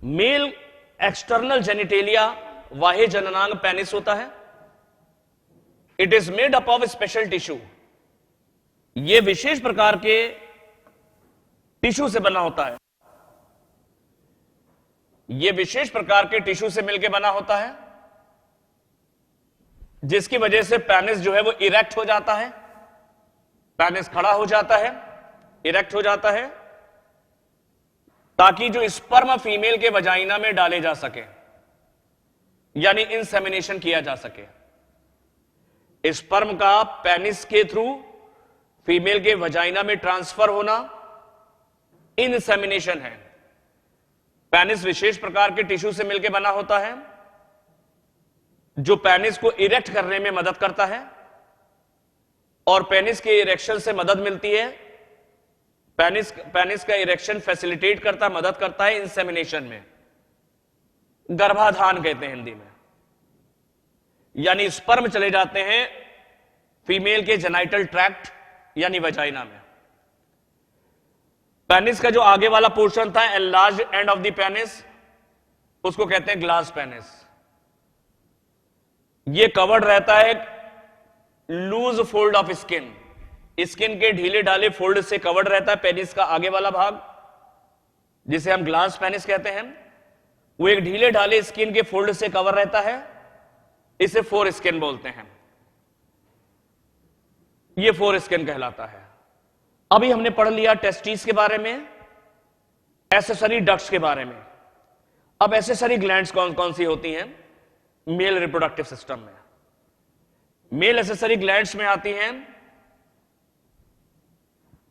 Male external genitalia बाह्य जननांग पेनिस होता है। It is made up of special tissue. यह विशेष प्रकार के टिश्यू से बना होता है। यह विशेष प्रकार के टिश्यू से मिलकर बना होता है, जिसकी वजह से पेनिस जो है वो इरेक्ट हो जाता है। पेनिस खड़ा हो जाता है, इरेक्ट हो जाता है, ताकि जो स्पर्म फीमेल के वजाइना में डाले जा सके, यानी इंसेमिनेशन किया जा सके। स्पर्म का पेनिस के थ्रू फीमेल के वजाइना में ट्रांसफर होना इंसेमिनेशन है। पेनिस विशेष प्रकार के टिश्यू से मिलकर बना होता है जो पेनिस को इरेक्ट करने में मदद करता है, और पेनिस के इरेक्शन से मदद मिलती है। पेनिस का इरेक्शन फैसिलिटेट करता, मदद करता है इंसेमिनेशन में। गर्भाधान कहते हैं हिंदी में, यानी स्पर्म चले जाते हैं फीमेल के जेनाइटल ट्रैक्ट यानी वजाइना में। पेनिस का जो आगे वाला पोर्शन था, enlarge end of the penis, उसको कहते हैं ग्लास पेनिस। ये कवर्ड रहता है loose fold of skin. Skin के ढीले ढाले फोल्ड से कवर्ड रहता है पेनिस का आगे वाला भाग, जिसे हम ग्लास पेनिस कहते हैं। वो एक ढीले ढाले स्किन के फोल्ड से कवर रहता है, इसे फोर स्किन बोलते हैं। ये फोर स्किन कहलाता है। अभी हमने पढ़ लिया टेस्टिस के बारे में, एसेसरी डक्ट्स के बारे में। अब एसेसरी ग्लैंड्स कौन कौन सी होती हैं मेल रिप्रोडक्टिव सिस्टम में? मेल एसेसरी ग्लैंड्स में आती हैं,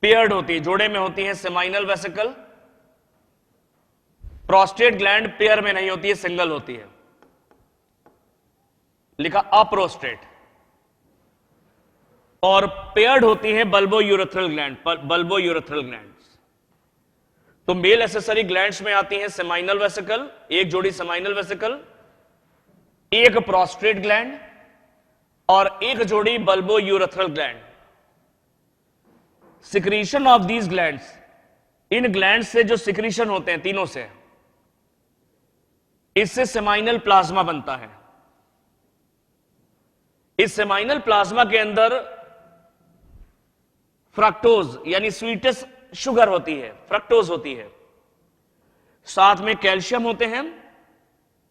पेयर्ड होती है, जोड़े में होती है seminal vesicle. Prostate gland pair में नहीं होती है, सिंगल होती है, लिखा अप्रोस्टेट। और पेयर्ड होती है bulbo urethral gland, bulbo urethral glands. तो मेल एसेसरी ग्लैंड्स में आती है सेमाइनल वेसिकल, एक जोड़ी सेमाइनल वेसिकल, एक प्रोस्टेट ग्लैंड और एक जोड़ी bulbo urethral gland. Secretion of these glands, in glands से जो सिक्रीशन होते हैं तीनों से, इससे सेमाइनल प्लाज्मा बनता है। इस सेमाइनल प्लाज्मा के अंदर फ्रक्टोज यानी स्वीटेस्ट शुगर होती है, फ्रक्टोज होती है, साथ में कैल्शियम होते हैं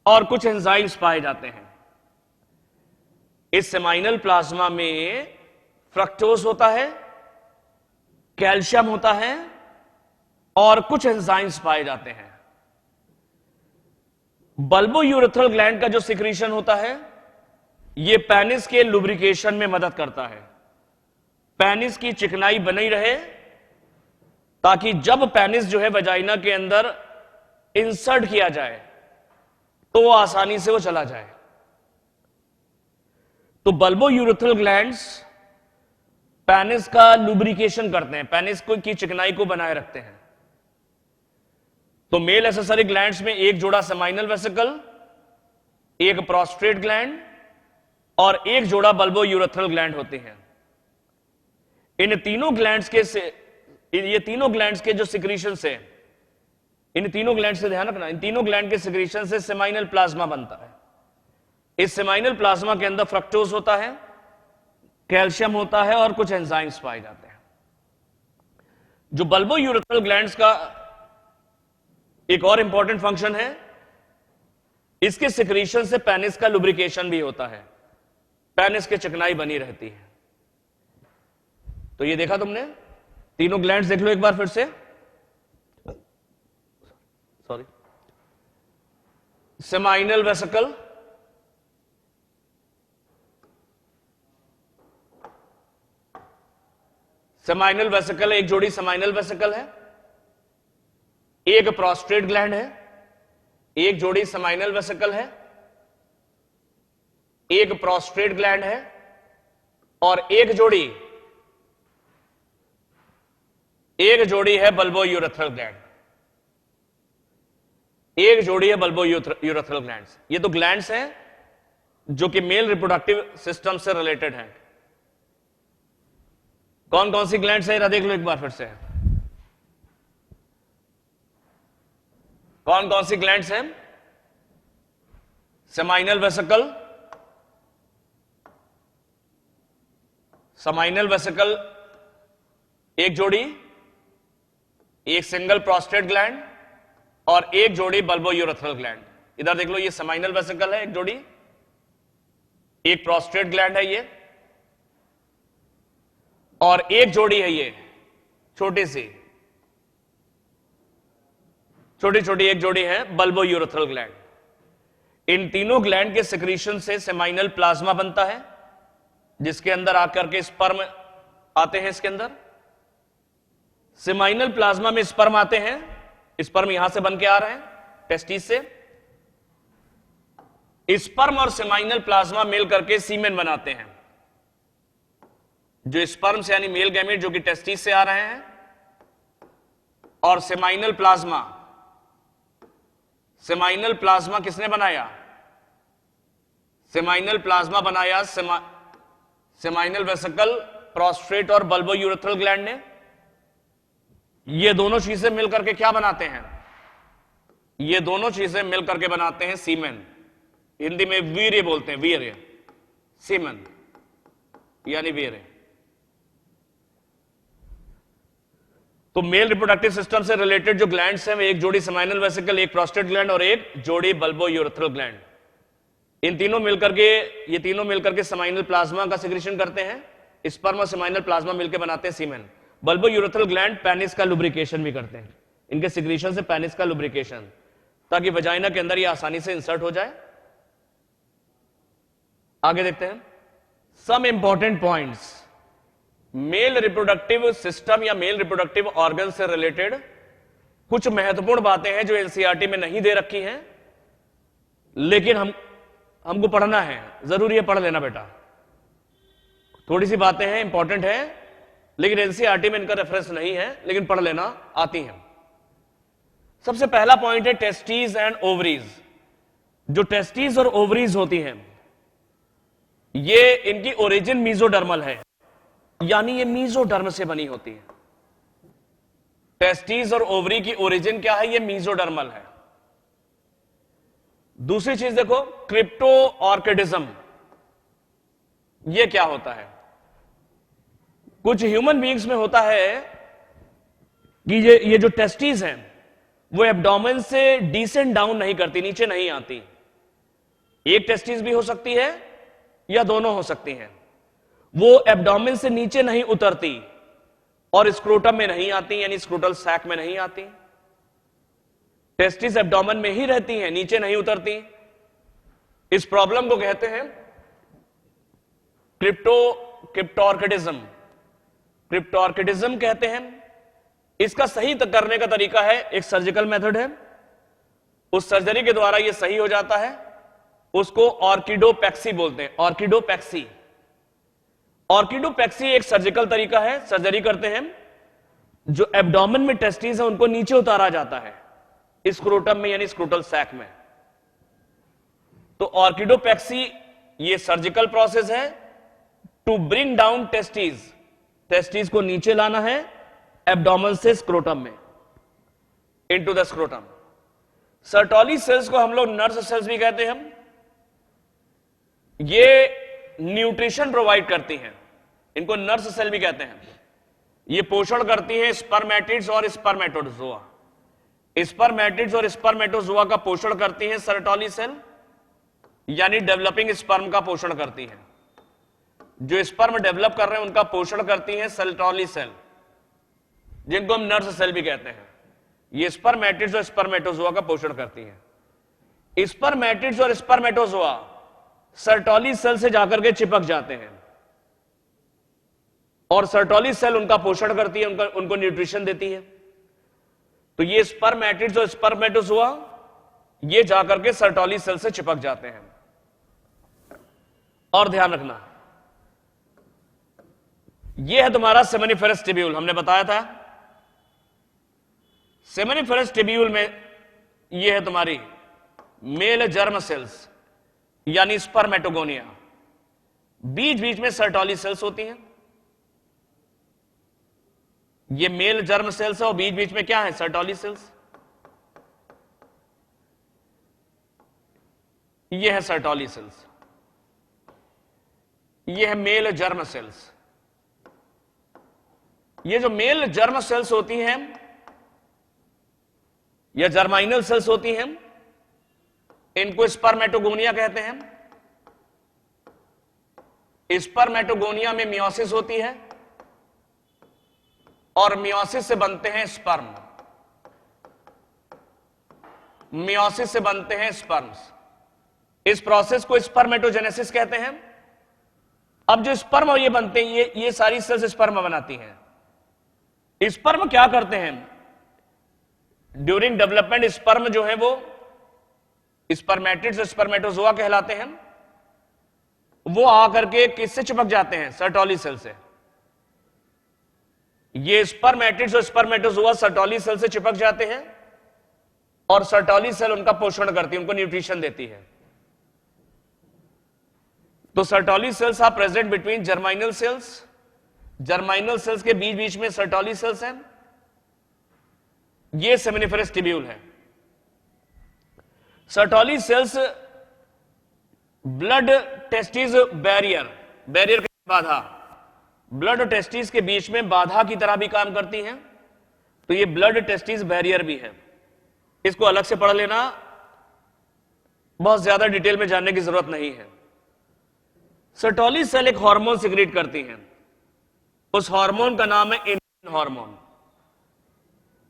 और कुछ एंजाइम्स पाए जाते हैं। इस सेमाइनल प्लाज्मा में फ्रक्टोज होता है, कैल्शियम होता है और कुछ एंजाइम्स पाए जाते हैं। बल्बोयूरेथ्रल ग्लैंड का जो सिक्रीशन होता है यह पेनिस के लुब्रिकेशन में मदद करता है। पेनिस की चिकनाई बनी रहे ताकि जब पेनिस जो है वजाइना के अंदर इंसर्ट किया जाए तो वो आसानी से वो चला जाए। तो बल्बोयूरेथ्रल ग्लैंड्स पेनिस का लुब्रिकेशन करते हैं, पेनिस की चिकनाई को बनाए रखते हैं। तो मेल एसेसरी ग्लैंड्स में एक जोड़ा सेमाइनल वेसिकल, एक प्रोस्टेट ग्लैंड और एक जोड़ा बल्बोयूरेथ्रल ग्लैंड होते हैं। इन तीनों ग्लैंड्स के जो सिक्रीशन से, इन तीनों ग्लैंड से ध्यान रखना, इन तीनों ग्लैंड के सिक्रीशन से सेमाइनल प्लाज्मा बनता है। इस सेमाइनल प्लाज्मा के अंदर फ्रक्टोज होता है, कैल्शियम होता है और कुछ एंजाइम्स पाए जाते हैं। जो बल्बोयूरेथ्रल ग्लैंड्स का एक और इंपॉर्टेंट फंक्शन है, इसके सिक्रीशन से पेनिस का लुब्रिकेशन भी होता है, पेनिस की चिकनाई बनी रहती है। तो ये देखा तुमने, तीनों ग्लैंड्स देख लो एक बार फिर से। Sorry, seminal vesicle, seminal vesicle, एक जोड़ी सेमाइनल वेसिकल है, एक प्रोस्टेट ग्लैंड है, एक जोड़ी सेमाइनल वेसिकल है, एक प्रोस्टेट ग्लैंड है और एक जोड़ी है बल्बोयूरेथ्रल ग्लैंड। एक जोड़ी है बल्बोयूरेथ्रल ग्लैंड्स। ये तो ग्लैंड्स हैं जो कि मेल रिप्रोडक्टिव सिस्टम से रिलेटेड हैं। कौन कौन सी ग्लैंड्स है देख लो एक बार फिर से। कौन कौन सी ग्लैंड्स हैं? सेमाइनल वेसिकल, सेमाइनल वेसिकल एक जोड़ी, एक सिंगल प्रोस्टेट ग्लैंड और एक जोड़ी बल्बोयूरेथ्रल ग्लैंड। इधर देख लो, ये सेमाइनल वेसिकल है एक जोड़ी, एक प्रोस्टेट ग्लैंड है ये, और एक जोड़ी है ये छोटी छोटी एक जोड़ी है बल्बोयूरेथ्रल ग्लैंड। इन तीनों ग्लैंड के सिक्रीशन से सेमाइनल प्लाज्मा बनता है, जिसके अंदर आकर के स्पर्म आते हैं। इसके अंदर सेमाइनल प्लाज्मा में स्पर्म आते हैं, स्पर्म यहां से बन के आ रहे हैं टेस्टिस से। स्पर्म और सेमाइनल प्लाज्मा मिल करके सीमेन बनाते हैं। जो स्पर्म से यानी मेल गैमेट जो कि टेस्टिस से आ रहे हैं, और सेमाइनल प्लाज्मा किसने बनाया? सेमाइनल प्लाज्मा बनाया सेमाइनल वेसिकल, प्रोस्टेट और बल्बोयूरेथ्रल ग्लैंड ने। ये दोनों चीजें मिलकर के क्या बनाते हैं? ये दोनों चीजें मिलकर के बनाते हैं सीमेन। हिंदी में वीर्य बोलते हैं, वीर्य, सीमेन यानी वीर्य। तो मेल रिप्रोडक्टिव सिस्टम से रिलेटेड जो ग्लैंड्स हैं, एक जोड़ी सेमाइनल वेसिकल, एक प्रोस्टेट ग्लैंड और एक जोड़ी बल्बोयूरेथ्रल ग्लैंड। इन तीनों मिलकर के सेमाइनल प्लाज्मा का सिक्रीशन करते हैं। स्पर्म और सेमाइनल प्लाज्मा मिलकर बनाते हैं सीमेन। बल्बोयूरेथ्रल ग्लैंड पेनिस का लुब्रिकेशन भी करते हैं। इनके सिक्रीशन से पेनिस का लुब्रिकेशन, ताकि वजाइना के अंदर ये आसानी से इंसर्ट हो जाए। आगे देखते हैं some important points. Male reproductive system या मेल रिप्रोडक्टिव ऑर्गन से रिलेटेड कुछ महत्वपूर्ण बातें हैं जो एनसीईआरटी में नहीं दे रखी हैं, लेकिन हमको पढ़ना है, जरूरी है, पढ़ लेना बेटा। थोड़ी सी बातें हैं, इंपॉर्टेंट है, लेकिन एनसीईआरटी में इनका रेफरेंस नहीं है, लेकिन पढ़ लेना, आती हैं। सबसे पहला पॉइंट है टेस्टीज एंड ओवरीज। जो टेस्टीज और ओवरीज होती हैं, ये इनकी ओरिजिन मीजोडर्मल है, यानी ये मीजोडर्म से बनी होती है। टेस्टीज और ओवरी की ओरिजिन क्या है? ये मीजोडर्मल है। दूसरी चीज देखो, क्रिप्टो ऑर्किडिज्म। ये क्या होता है? कुछ ह्यूमन बीइंग्स में होता है कि ये जो टेस्टीज हैं वो एब्डोमेन से डिसेंड डाउन नहीं करती, नीचे नहीं आती। एक टेस्टीज भी हो सकती है या दोनों हो सकती हैं। वो एब्डोमेन से नीचे नहीं उतरती और स्क्रोटम में नहीं आती, यानी स्क्रोटल सैक में नहीं आती। टेस्टिस एब्डोमेन में ही रहती हैं, नीचे नहीं उतरती। इस प्रॉब्लम को कहते हैं क्रिप्टोर्किडिज्म। क्रिप्टोर्किडिज्म कहते हैं। इसका सही करने का तरीका है, एक सर्जिकल मेथड है, उस सर्जरी के द्वारा यह सही हो जाता है, उसको ऑर्किडोपेक्सी बोलते हैं। ऑर्किडोपेक्सी, ऑर्किडोपेक्सी एक सर्जिकल तरीका है, सर्जरी करते हैं, जो एब्डोमेन में टेस्टिस है उनको नीचे उतारा जाता है स्क्रोटम में, यानी स्क्रोटल सैक में। तो ऑर्किडोपेक्सी ये सर्जिकल प्रोसेस है to bring down testis, testis को नीचे लाना है एब्डोमेन से स्क्रोटम में, into the scrotum. Sertoli cells को हम लोग नर्स सेल्स भी कहते हैं। ये न्यूट्रिशन प्रोवाइड करती हैं, इनको नर्स सेल भी कहते हैं। ये पोषण करती हैं स्पर्मेटिड्स और स्पर्मेटोजोआ। स्पर्मेटिड्स और स्पर्मेटोजोआ का पोषण करती हैं सर्टोली सेल, यानी डेवलपिंग स्पर्म का पोषण करती हैं। जो स्पर्म डेवलप कर रहे हैं उनका पोषण करती हैं सर्टोली सेल, जिनको हम नर्स सेल भी कहते हैं। ये स्पर्मेटिड्स और स्पर्मेटोजोआ का पोषण करती हैं। स्पर्मेटिड्स और स्पर्मेटोजोआ सर्टोली सेल से जाकर के चिपक जाते हैं और सर्टोली सेल उनका पोषण करती है, उनको न्यूट्रिशन देती है। तो ये स्पर्मेटिड्स और स्पर्मेटोजोआ ये जाकर के सर्टोली सेल से चिपक जाते हैं। और ध्यान रखना, ये है तुम्हारा सेमिनिफेरस टिब्यूल। हमने बताया था सेमिनिफेरस टिब्यूल में ये है तुम्हारी मेल जर्म सेल्स, यानी स्पर्मेटोगोनिया। बीच बीच में सर्टोली सेल्स होती हैं। ये मेल जर्म सेल्स है और बीच बीच में क्या है? Sertoli sales. ये है सर्टोली सेल्स, ये है मेल जर्म सेल्स। ये जो मेल जर्म सेल्स होती हैं या जर्माइनल सेल्स होती हैं, इनको स्पर्मेटोगोनिया कहते हैं। स्पर्मेटोगोनिया में मियोसिस होती है और मियोसिस से बनते हैं स्पर्म, मियोसिस से बनते हैं स्पर्म्स। इस प्रोसेस को स्पर्मेटोजेनेसिस कहते हैं। अब जो स्पर्म ये बनते हैं, ये सारी सेल्स स्पर्म बनाती हैं। स्पर्म क्या करते हैं? ड्यूरिंग डेवलपमेंट स्पर्म जो है वो स्पर्मेटिड्स स्पर्मेटोजोआ कहलाते हैं। वो आकर के किससे चिपक जाते हैं? सर्टोली सेल से। ये स्पर्मेटिड्स और स्पर्मेटोजोआ सर्टोली सेल से चिपक जाते हैं और सर्टोली सेल उनका पोषण करती है, उनको न्यूट्रिशन देती है। तो Sertoli cells are present between germinal cells. Germinal cells के बीच बीच में सर्टोली सेल्स हैं। ये सेमिनिफेरस टिब्यूल है। Sertoli cells blood testis barrier, barrier की बाधा, ब्लड और टेस्टिस के बीच में बाधा की तरह भी काम करती हैं। तो ये ब्लड टेस्टिस बैरियर भी है। इसको अलग से पढ़ लेना, बहुत ज्यादा डिटेल में जानने की जरूरत नहीं है। सर्टोली सेल एक हार्मोन सिक्रीट करती हैं। उस हार्मोन का नाम है inhibin hormone.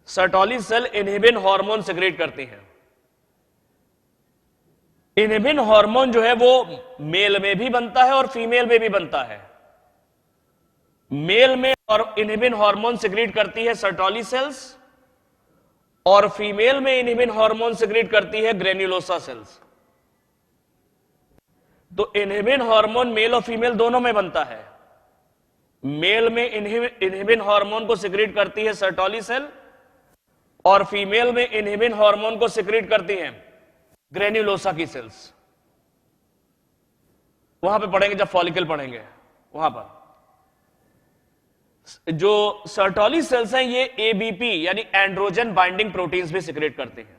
Sertoli cell inhibin hormone secrete करती हैं। इनहिबिन हार्मोन जो है वो मेल में भी बनता है और फीमेल में भी बनता है। मेल में और इनहिबिन हार्मोन सिक्रीट करती है सर्टोली सेल्स और फीमेल में इनहिबिन हार्मोन सिक्रीट करती है ग्रेन्युलोसा सेल्स। तो इनहिबिन हार्मोन मेल और फीमेल दोनों में बनता है। मेल में इनहिबिन हार्मोन को सिक्रीट करती है सर्टोली सेल और फीमेल में इनहिबिन हार्मोन को सिक्रीट करती हैं ग्रेन्युलोसा की सेल्स। वहां पे पढ़ेंगे जब फॉलिकल पढ़ेंगे, वहां पर जो सर्टोली सेल्स हैं ये एबीपी यानी एंड्रोजन बाइंडिंग प्रोटीन्स भी सिक्रेट करते हैं।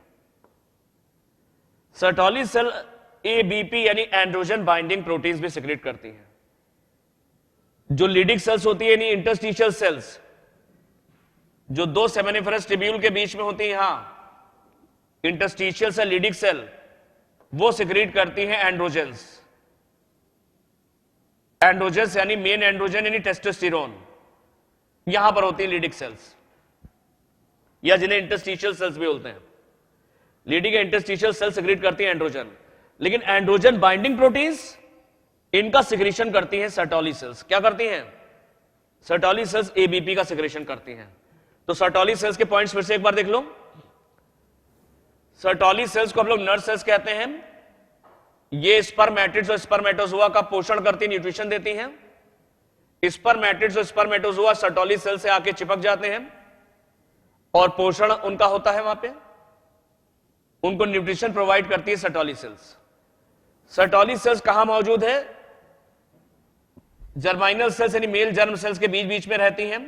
सर्टोली सेल एबीपी यानी एंड्रोजन बाइंडिंग प्रोटीन्स भी सिक्रेट करती हैं। जो लीडिक सेल्स होती है यानी इंटरस्टिशियल सेल्स, जो दो सेमिनिफेरस टिब्यूल के बीच में होती है, यहां इंटरस्टिशियल सेल, लीडिक सेल, वो सिक्रेट करती हैं एंड्रोजेंस। एंड्रोजेंस यानी मेन एंड्रोजन यानी टेस्टोस्टेरोन, यहां पर होती है लीडिक सेल्स या जिन्हें इंटरस्टिशियल सेल्स भी बोलते हैं। लीडिंग इंटरस्टिशियल सेल सिक्रीट करती है एंड्रोजन, लेकिन एंड्रोजन बाइंडिंग प्रोटीन्स इनका सिक्रीशन करती हैं सर्टोली सेल्स। क्या करती हैं? सर्टोली सेल्स एबीपी का सिक्रीशन करती हैं। तो सर्टोली सेल्स के पॉइंट्स फिर से एक बार देख लो। सर्टोली सेल्स को हम लोग नर्व सेल्स कहते हैं। ये स्पर्मेटिड्स और स्पर्मेटोजुआ का पोषण करती, न्यूट्रिशन देती हैं। स्पर्मेटिड्स और स्पर्मेटोजुआ सर्टोली सेल से आके चिपक जाते हैं और पोषण उनका होता है, वहां पे उनको न्यूट्रिशन प्रोवाइड करती है सर्टोली सेल्स। सर्टोली सेल्स कहां मौजूद है? जर्माइनल सेल्स यानी मेल जर्म सेल्स के बीच बीच में रहती हैं।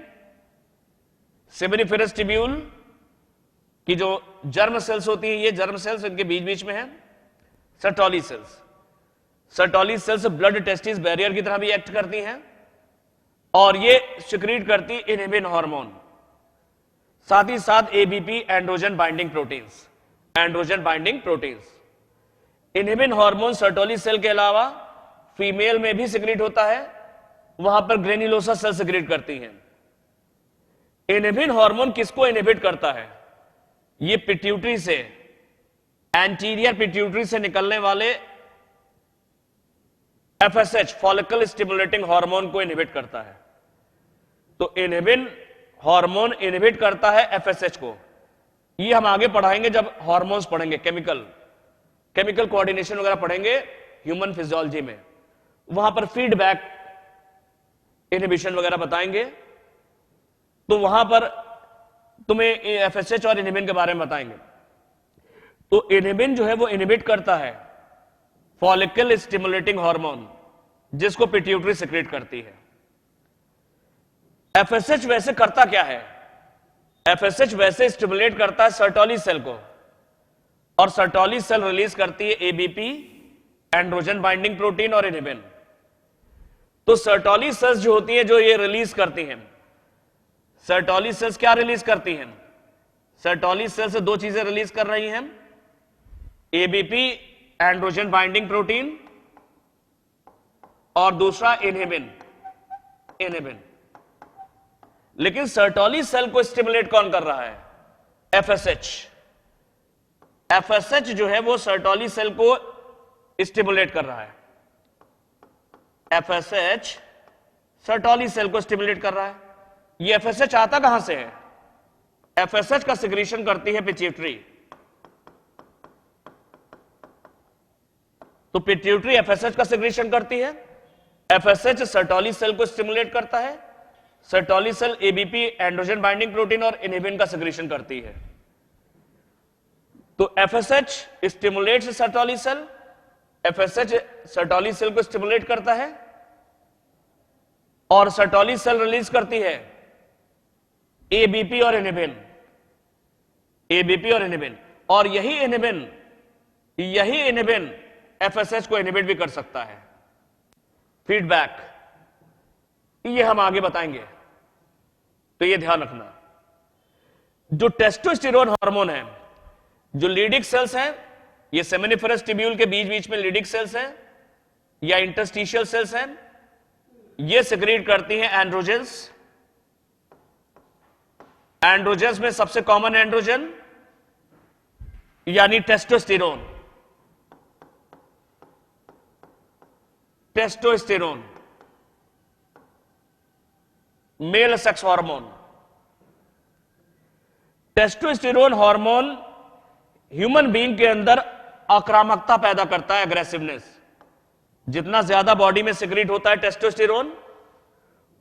सेमिनिफेरस ट्यूब्यूल की जो जर्म सेल्स होती है, ये जर्म सेल्स इनके बीच बीच में है Sertoli sales. Sertoli cells blood testis barrier की तरह भी एक्ट करती हैं और ये सिक्रीट करती इनहिबिन हार्मोन, साथ ही साथ ABP androgen binding proteins. Androgen binding proteins, inhibin hormone Sertoli cell के अलावा फीमेल में भी सिक्रीट होता है, वहां पर ग्रेन्युलोसा सेल सिक्रीट करती हैं। इनहिबिन हार्मोन किसको इनहिबिट करता है? ये पिट्यूटरी से, एंटीरियर पिट्यूटरी से निकलने वाले एफएसएच फॉलिकल स्टिमुलेटिंग हार्मोन को इनहिबिट करता है। तो इनहिबिन हार्मोन इनहिबिट करता है एफएसएच को। ये हम आगे पढ़ाएंगे जब हार्मोन्स पढ़ेंगे, केमिकल कोऑर्डिनेशन वगैरह पढ़ेंगे ह्यूमन फिजियोलॉजी में, वहां पर फीडबैक इनहिबिशन वगैरह बताएंगे। तो वहां पर तुम्हें एफएसएच और इनहिबिन के बारे में बताएंगे। तो इनहिबिन जो है वो इनहिबिट करता है फॉलिकल स्टिमुलेटिंग हार्मोन, जिसको पिट्यूटरी सिक्रीट करती है। एफएसएच वैसे करता क्या है? एफएसएच वैसे स्टिमुलेट करता है सर्टोली सेल को, और सर्टोली सेल रिलीज करती है एबीपी एंड्रोजन बाइंडिंग प्रोटीन और इनहिबिन। तो सर्टोली सेल्स जो होती हैं, जो ये रिलीज करती हैं, सर्टोली सेल्स क्या रिलीज करती हैं? सर्टोली सेल से दो चीजें रिलीज कर रही हैं, एबीपी एंड्रोजन बाइंडिंग प्रोटीन और दूसरा इनहिबिन। लेकिन सर्टोली सेल को स्टिमुलेट कौन कर रहा है? एफएसएच। एफएसएच जो है वो सर्टोली सेल को स्टिमुलेट कर रहा है। एफएसएच सर्टोली सेल को स्टिमुलेट कर रहा है। ये एफएसएच आता कहां से है? एफएसएच का सिक्रीशन करती है पिट्यूटरी। तो पिट्यूटरी एफएसएच का सिक्रीशन करती है, एफएसएच सर्टोली सेल को स्टिमुलेट करता है, Sertoli cell ABP androgen binding protein और इनहिबिन का सिक्रीशन करती है। तो FSH stimulates Sertoli cell, FSH Sertoli cell को स्टिमुलेट करता है और सर्टोली सेल रिलीज करती है एबीपी और इनहिबिन। और यही इनहिबिन एफएसएच को इनहिबिट भी कर सकता है। फीडबैक ये हम आगे बताएंगे, तो ये ध्यान रखना। जो टेस्टोस्टेरोन हार्मोन है, जो लीडिक सेल्स हैं, ये सेमिनिफेरस ट्यूब्यूल के बीच बीच में लीडिक सेल्स हैं या इंटरस्टिशियल सेल्स हैं, ये सिक्रीट करती हैं एंड्रोजेंस। एंड्रोजेंस में सबसे कॉमन एंड्रोजन यानी testosterone. Male sex hormone. Testosterone hormone human being के अंदर आक्रामकता पैदा करता है, एग्रेसिवनेस। जितना ज्यादा बॉडी में सिक्रीट होता है टेस्टोस्टेरोन,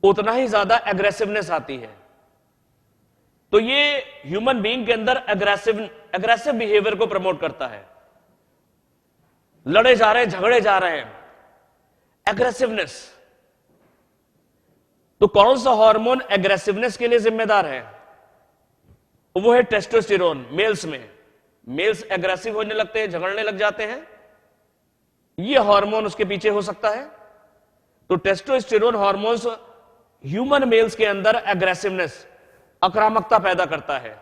उतना ही ज्यादा एग्रेसिवनेस आती है। तो ये ह्यूमन बीइंग के अंदर एग्रेसिव बिहेवियर को प्रमोट करता है। लड़े जा रहे हैं, झगड़े जा रहे हैं, एग्रेसिवनेस। तो कौन सा हार्मोन एग्रेसिवनेस के लिए जिम्मेदार है? वो है टेस्टोस्टेरोन। मेल्स एग्रेसिव होने लगते हैं, झगड़ने लग जाते हैं, ये हार्मोन उसके पीछे हो सकता है। तो टेस्टोस्टेरोन हार्मोन्स ह्यूमन मेल्स के अंदर एग्रेसिवनेस, आक्रामकता पैदा करता है।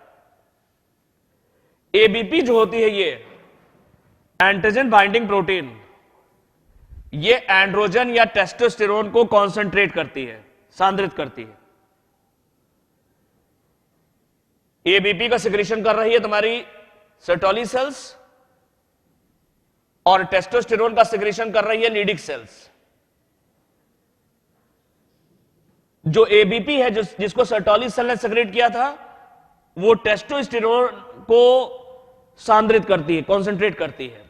एबीपी जो होती है, ये एंटीजन बाइंडिंग प्रोटीन, ये एंड्रोजन या टेस्टोस्टेरोन को कॉन्सेंट्रेट करती है, सांद्रित करती है। एबीपी का सिक्रीशन कर रही है तुम्हारी सर्टोली सेल्स, और टेस्टोस्टेरोन का सिक्रेशन कर रही है लीडिक सेल्स। जो एबीपी है जिसको सर्टोली सेल ने सिक्रेट किया था, वो टेस्टोस्टेरोन को सांद्रित करती है, कॉन्सेंट्रेट करती है।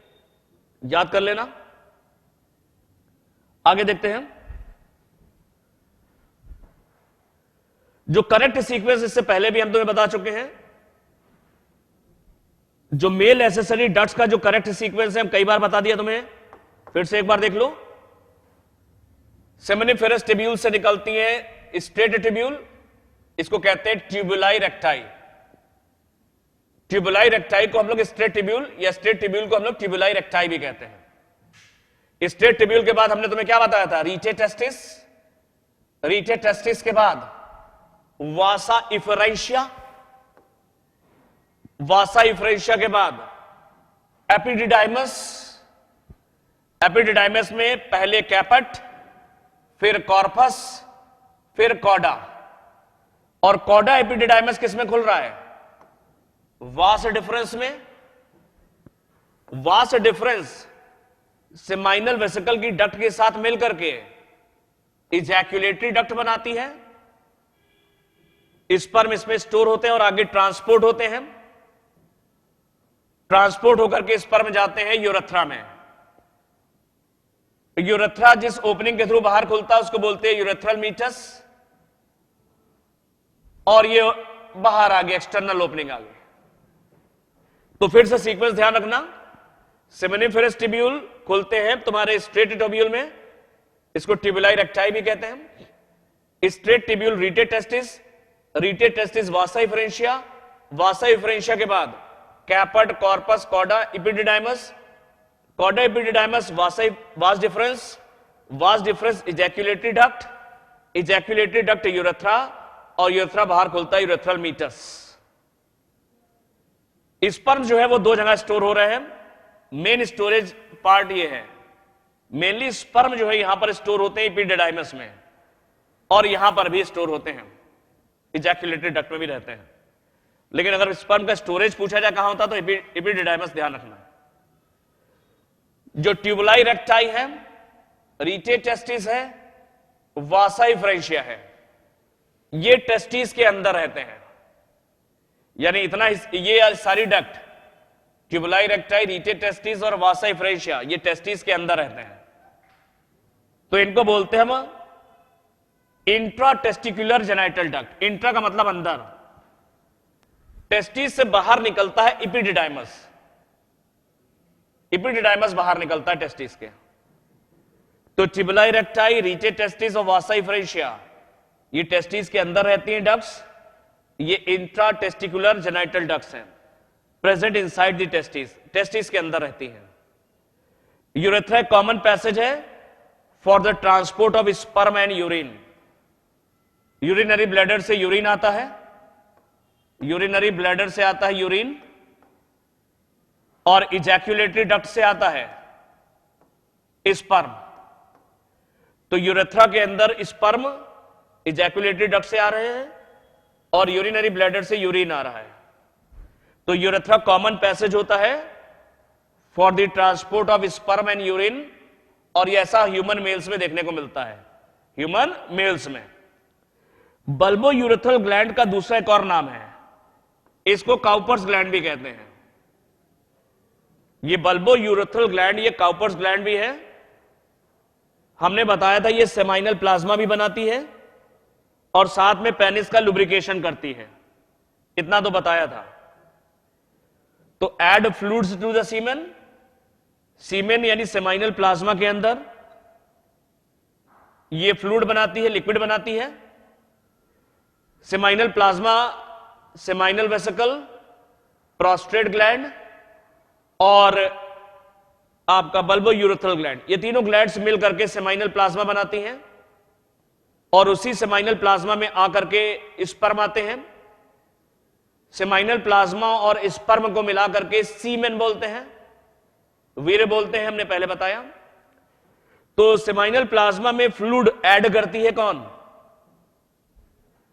याद कर लेना। आगे देखते हैं। जो करेक्ट सीक्वेंस, इससे पहले भी हम तुम्हें बता चुके हैं, जो मेल एसेसरी डक्ट्स का जो करेक्ट सीक्वेंस है, हम कई बार बता दिया तुम्हें, फिर से एक बार देख लो। सेमिनिफेरस टिब्यूल से निकलती है स्ट्रेट टिब्यूल, इसको कहते हैं ट्यूबुलाई रेक्टाई। ट्यूबुलाई रेक्टाई को हम लोग स्ट्रेट टिब्यूल या स्ट्रेट टिब्यूल को हम लोग ट्यूबुलाई रेक्टाई भी कहते हैं। स्ट्रेट टिब्यूल के बाद हमने तुम्हें क्या बताया था? रीटे टेस्टिस। रीटे टेस्टिस के बाद वासा इफरेंशिया। वासा इफरेंशिया के बाद एपिडिडाइमस। एपिडिडाइमस में पहले कैपट, फिर कॉर्पस, फिर कॉडा। और कॉडा एपिडिडाइमस किस में खुल रहा है? वास डिफरेंस में। वास डिफरेंस सेमाइनल वेसिकल की डक्ट के साथ मिलकर के इजैक्यूलेटरी डक्ट बनाती है। स्पर्म इसमें स्टोर होते हैं और आगे ट्रांसपोर्ट होते हैं। ट्रांसपोर्ट होकर के स्पर्म जाते हैं यूरेथ्रा में। यूरेथ्रा जिस ओपनिंग के थ्रू बाहर खुलता है उसको बोलते हैं यूरेथ्रल मीटस, और ये बाहर आ गया, एक्सटर्नल ओपनिंग आ गई। तो फिर से सीक्वेंस ध्यान रखना। सेमिनिफेरस टिब्यूल खुलते हैं तुम्हारे स्ट्रेट ट्यूब्यूल में, इसको ट्यूबुलाई रेक्टाई भी कहते हैं। Straight tubule rete testis, rete testis vasa efferentia, vasa efferentia के बाद caput, corpus, cauda, epididymis, cauda epididymis, vas deferens, vas deferens ejaculatory duct, ejaculatory duct urethra, और यूरेथ्रा बाहर खुलता है यूरेथ्रल मीटस। स्पर्म जो है वो दो जगह स्टोर हो रहे हैं। मेन स्टोरेज पार्ट ये है, मेनली स्पर्म जो है यहां पर स्टोर होते हैं एपिडिडाइमस में, और यहां पर भी स्टोर होते हैं, इजैक्यूलेटरी डक्ट में भी रहते हैं। लेकिन अगर स्पर्म का स्टोरेज पूछा जाए कहां होता तो एपिडिडाइमस ध्यान रखना। जो ट्यूबुलाई रेक्टाई है, रीटे टेस्टिस है, वासा इफरेंशिया है, ये टेस्टिस के अंदर रहते हैं। यानी इतना ये सारी डक्ट ट्यूबुलाई रेक्टाई, रीटे टेस्टिस और वासा इफरेंशिया, ये टेस्टिस के अंदर रहते हैं। तो इनको बोलते हैं हम intra testicular genital duct. Intra का मतलब अंदर, टेस्टिस से बाहर निकलता है एपिडिडाइमस। एपिडिडाइमस बाहर निकलता है टेस्टिस के। तो ट्यूबुलाई रेक्टाई, रीटे टेस्टिस और वासा इफरेंशिया, ये टेस्टिस के अंदर रहती हैं डक्ट्स। ये इंट्रा टेस्टिकुलर जेनाइटल डक्ट्स हैं, present inside the testis, testis के अंदर रहती हैं। यूरेथ्रा कॉमन पैसेज है for the transport of sperm and urine. Urinary bladder से यूरिन आता है, यूरिनरी ब्लैडर से आता है यूरिन, और इजैक्यूलेटरी डक्ट से आता है स्पर्म। तो यूरेथ्रा के अंदर स्पर्म इजैक्यूलेटरी डक्ट से आ रहे हैं और यूरिनरी ब्लैडर से यूरिन आ रहा है। तो यूरेथ्रा कॉमन पैसेज होता है for the transport of sperm and urine, और ये ऐसा ह्यूमन मेल्स में देखने को मिलता है। ह्यूमन मेल्स में बल्बो यूरेथ्रल ग्लैंड का दूसरा एक और नाम है, इसको काउपर्स ग्लैंड भी कहते हैं। ये बल्बो यूरेथ्रल ग्लैंड, ये काउपर्स ग्लैंड भी है। हमने बताया था ये सेमाइनल प्लाज्मा भी बनाती है और साथ में पेनिस का लुब्रिकेशन करती है, इतना तो बताया था। तो add fluids to the semen, semen यानी सेमाइनल प्लाज्मा के अंदर ये फ्लूइड बनाती है, लिक्विड बनाती है। Seminal plasma, seminal vesicle, prostate gland और आपका बल्बो यूरेथ्रल ग्लैंड, ये तीनों ग्लैंड्स मिल करके सेमाइनल प्लाज्मा बनाती हैं, और उसी सेमाइनल प्लाज्मा में आकर के स्पर्म आते हैं। सेमाइनल प्लाज्मा और स्पर्म को मिला करके सीमेन बोलते हैं, वीर्य बोलते हैं, हमने पहले बताया। तो सेमाइनल प्लाज्मा में फ्लूइड ऐड करती है कौन?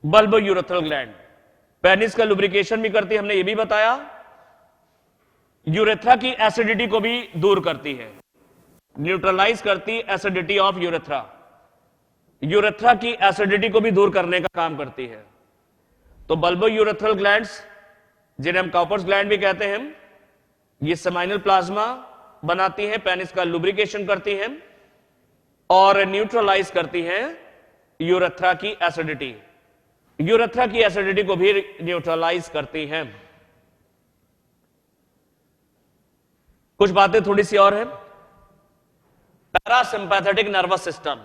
Bulbo urethral gland. पेनिस का लुब्रिकेशन भी करती है, हमने ये भी बताया। यूरेथ्रा की एसिडिटी को भी दूर करती है, न्यूट्रलाइज करती एसिडिटी ऑफ यूरेथ्रा, यूरेथ्रा की एसिडिटी को भी दूर करने का काम करती है। तो बल्बो यूरेथ्रल ग्लैंड्स, जिन्हें हम कॉपर्स ग्लैंड भी कहते हैं, ये सेमाइनल प्लाज्मा बनाती हैं, पेनिस का लुब्रिकेशन करती हैं और न्यूट्रलाइज करती हैं यूरेथ्रा की एसिडिटी, यूरेथ्रा की एसिडिटी को भी न्यूट्रलाइज करती हैं। कुछ बातें थोड़ी सी और हैं। पैरासिम्पैथेटिक नर्वस सिस्टम,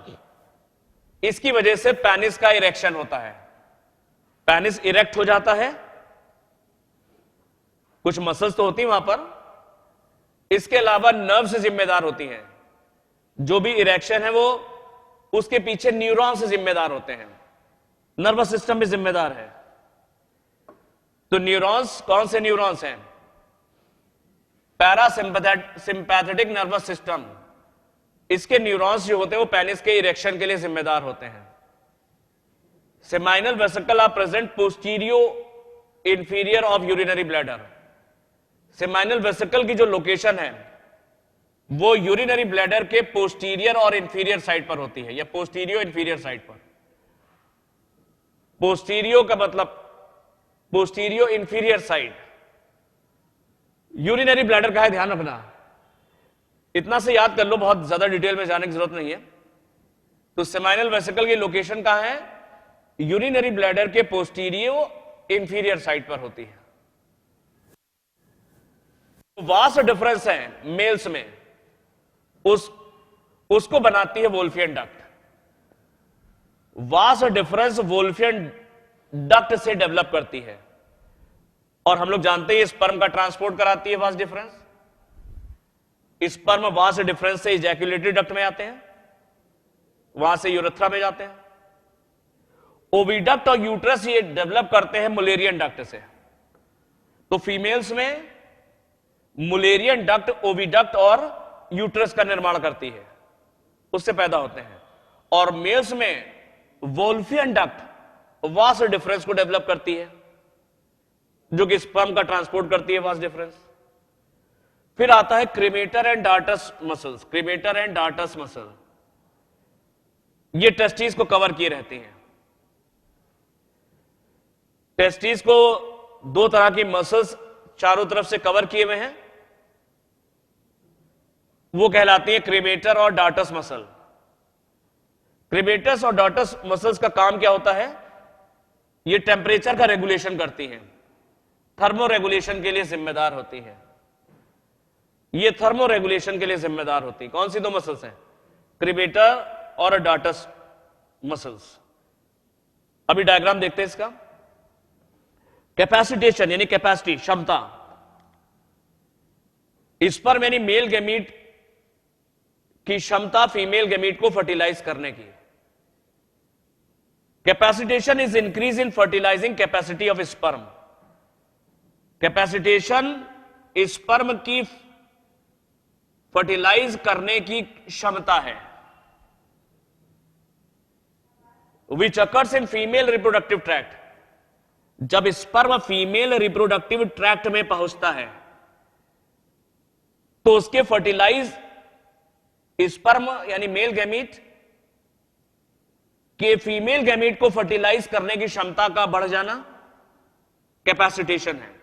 इसकी वजह से पेनिस का इरेक्शन होता है, पेनिस इरेक्ट हो जाता है, कुछ मसल्स तो होती हैं वहां पर, इसके अलावा नर्व से जिम्मेदार होती हैं, जो भी इरेक्शन है वो उसके पीछे न्यूरॉन से जिम्मेदार होते हैं, नर्वस सिस्टम भी जिम्मेदार है। तो न्यूरॉन्स कौन से न्यूरॉन्स हैं? पैरासिम्पैथेटिक नर्वस सिस्टम, इसके न्यूरॉन्स जो होते हैं वो पेनिस के इरेक्शन के लिए जिम्मेदार होते हैं। Seminal vesicle are present postero inferior of urinary bladder, seminal vesicle की जो लोकेशन है वो यूरिनरी ब्लैडर के पोस्टीरियर और इंफीरियर साइड पर होती है, या पोस्टीरियो इंफीरियर साइड पर। पोस्टीरियो का मतलब postero inferior side, urinary bladder का है, ध्यान रखना, इतना से याद कर लो, बहुत ज्यादा डिटेल में जाने की जरूरत नहीं है। तो सेमाइनल वेसिकल की लोकेशन कहां है? यूरिनरी ब्लैडर के पोस्टीरियो इंफीरियर साइड पर होती है। वास्ट डिफरेंस है मेल्स में, उसको बनाती है Wolffian duct. Vast difference Wolffian duct से डेवलप करती है, और हम लोग जानते हैं स्पर्म का ट्रांसपोर्ट कराती है vast difference. Sperm vast difference से इजैक्यूलेटरी डक्ट में आते हैं, वहां से यूरेथ्रा में जाते हैं। ओविडक्ट और यूट्रस ये डेवलप करते हैं मुलेरियन डक्ट से। तो फीमेल्स में मुलेरियन डक्ट, ओविडक्ट और यूट्रस का निर्माण करती है, उससे पैदा होते हैं। और मेल्स में वोल्फियन डक्ट वास्ट डिफरेंस को डेवलप करती है, जो कि स्पर्म का ट्रांसपोर्ट करती है वास्ट डिफरेंस। फिर आता है क्रीमेटर एंड डार्टस मसल्स, क्रीमेटर एंड डार्टस मसल, ये टेस्टिस को कवर किए रहती हैं। टेस्टिस को दो तरह की मसल्स चारों तरफ से कवर किए हुए हैं, वो कहलाती है क्रीमेटर और डार्टस मसल। क्रीमेटस और डार्टस मसल्स का काम क्या होता है? ये टेम्परेचर का रेगुलेशन करती हैं, थर्मो रेगुलेशन के लिए जिम्मेदार होती है, ये थर्मो रेगुलेशन के लिए जिम्मेदार होती है। कौन सी दो मसल्स हैं? क्रीमेटर और डार्टस मसल्स। अभी डायग्राम देखते हैं इसका। कैपेसिटेशन यानी कैपेसिटी, क्षमता, स्पर्म यानी मेल गैमीट की क्षमता फीमेल गैमीट को फर्टिलाइज करने की। Capacitation is increase in fertilising capacity of sperm. Capacitation sperm की फर्टिलाइज करने की क्षमता है, which occurs in female reproductive tract. जब स्पर्म फीमेल रिप्रोडक्टिव ट्रैक्ट में पहुंचता है तो उसके फर्टिलाइज स्पर्म यानी मेल गैमीट के फीमेल गैमीट को फर्टिलाइज करने की क्षमता का बढ़ जाना कैपेसिटेशन है।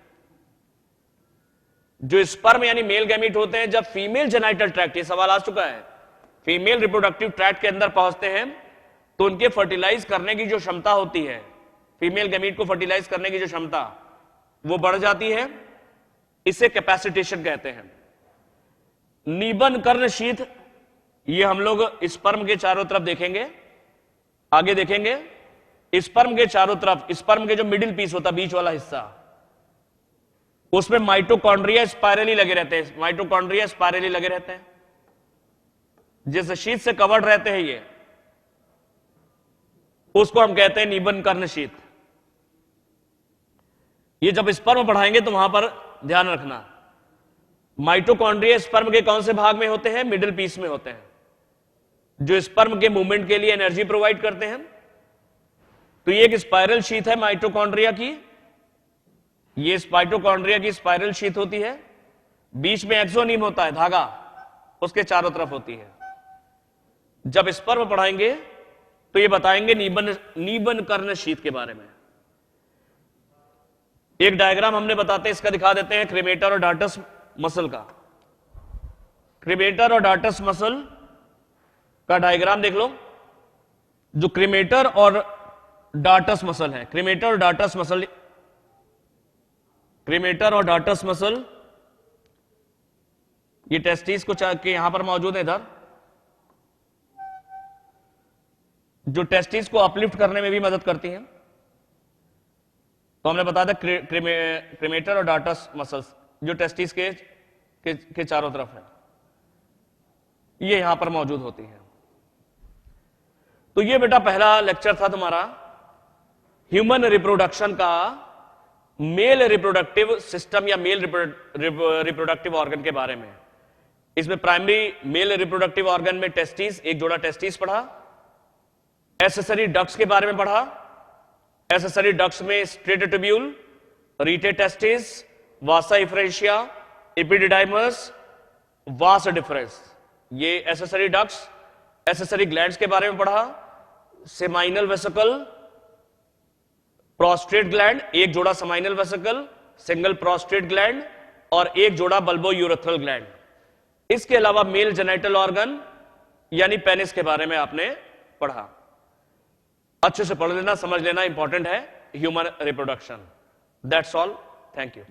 जो स्पर्म यानी मेल गैमीट होते हैं, जब फीमेल जेनाइटल ट्रैक्ट, ये सवाल आ चुका है, फीमेल रिप्रोडक्टिव ट्रैक्ट के अंदर पहुंचते हैं तो उनके फर्टिलाइज करने की जो क्षमता होती है, फीमेल गैमीट को फर्टिलाइज करने की जो क्षमता, वो बढ़ जाती है, इसे कैपेसिटेशन कहते हैं। निबन कर्ण शीथ, ये हम लोग स्पर्म के चारों तरफ देखेंगे, आगे देखेंगे। स्पर्म के चारों तरफ, स्पर्म के जो मिडिल पीस होता है, बीच वाला हिस्सा, उसमें माइटोकॉन्ड्रिया स्पाइरली लगे रहते हैं, माइटोकॉन्ड्रिया स्पाइरली लगे रहते हैं, जिस शीथ से कवर्ड रहते हैं ये, उसको हम कहते हैं निबन कर्ण शीथ। ये जब स्पर्म बढ़ाएंगे तो वहां पर ध्यान रखना, माइटोकॉन्ड्रिया स्पर्म के कौन से भाग में होते हैं? मिडिल पीस में होते हैं, जो स्पर्म के मूवमेंट के लिए एनर्जी प्रोवाइड करते हैं। तो ये एक स्पाइरल शीथ है माइटोकॉन्ड्रिया की, ये माइटोकॉन्ड्रिया की स्पाइरल शीथ होती है। बीच में एक्सोनीम होता है धागा, उसके चारों तरफ होती है। जब स्पर्म पढ़ाएंगे तो ये बताएंगे नीबन कर्ण शीथ के बारे में। एक डायग्राम हमने बताते हैं, इसका दिखा देते हैं, क्रीमेटर और डार्टस मसल का। क्रीमेटर और डार्टस मसल का डायग्राम देख लो। जो क्रीमेटर और डार्टस मसल है, क्रीमेटर और डार्टस मसल, क्रीमेटर और डार्टस मसल ये टेस्टिस को के यहां पर मौजूद है। इधर जो टेस्टिस को अपलिफ्ट करने में भी मदद करती हैं। तो हमने बताया था क्रीमेटर और डार्टस मसल्स जो टेस्टिस के चारों तरफ है, ये यहां पर मौजूद होती है। तो ये बेटा पहला लेक्चर था तुम्हारा ह्यूमन रिप्रोडक्शन का, मेल रिप्रोडक्टिव सिस्टम या मेल रिप्रोडक्टिव ऑर्गन के बारे में। इसमें प्राइमरी मेल रिप्रोडक्टिव ऑर्गन में टेस्टिस, एक जोड़ा टेस्टिस पढ़ा, एसेसरी डक्ट्स के बारे में पढ़ा। एसेसरी डक्ट्स में स्ट्रेट ट्यूब्यूल, रीटे टेस्टिस, वासा इफ्रेशिया, एपिडिडाइमस, वास डिफरेंस, ये एसेसरी डक्ट्स। एसेसरी ग्लैंड्स के बारे में पढ़ा, सेमाइनल वेसिकल, प्रोस्टेट ग्लैंड, एक जोड़ा seminal vesicle, single prostate gland और एक जोड़ा बल्बो यूरेथ्रल ग्लैंड। इसके अलावा मेल जेनिटल ऑर्गन यानी पेनिस के बारे में आपने पढ़ा। अच्छे से पढ़ लेना, समझ लेना, इंपॉर्टेंट है human reproduction. That's all, thank you.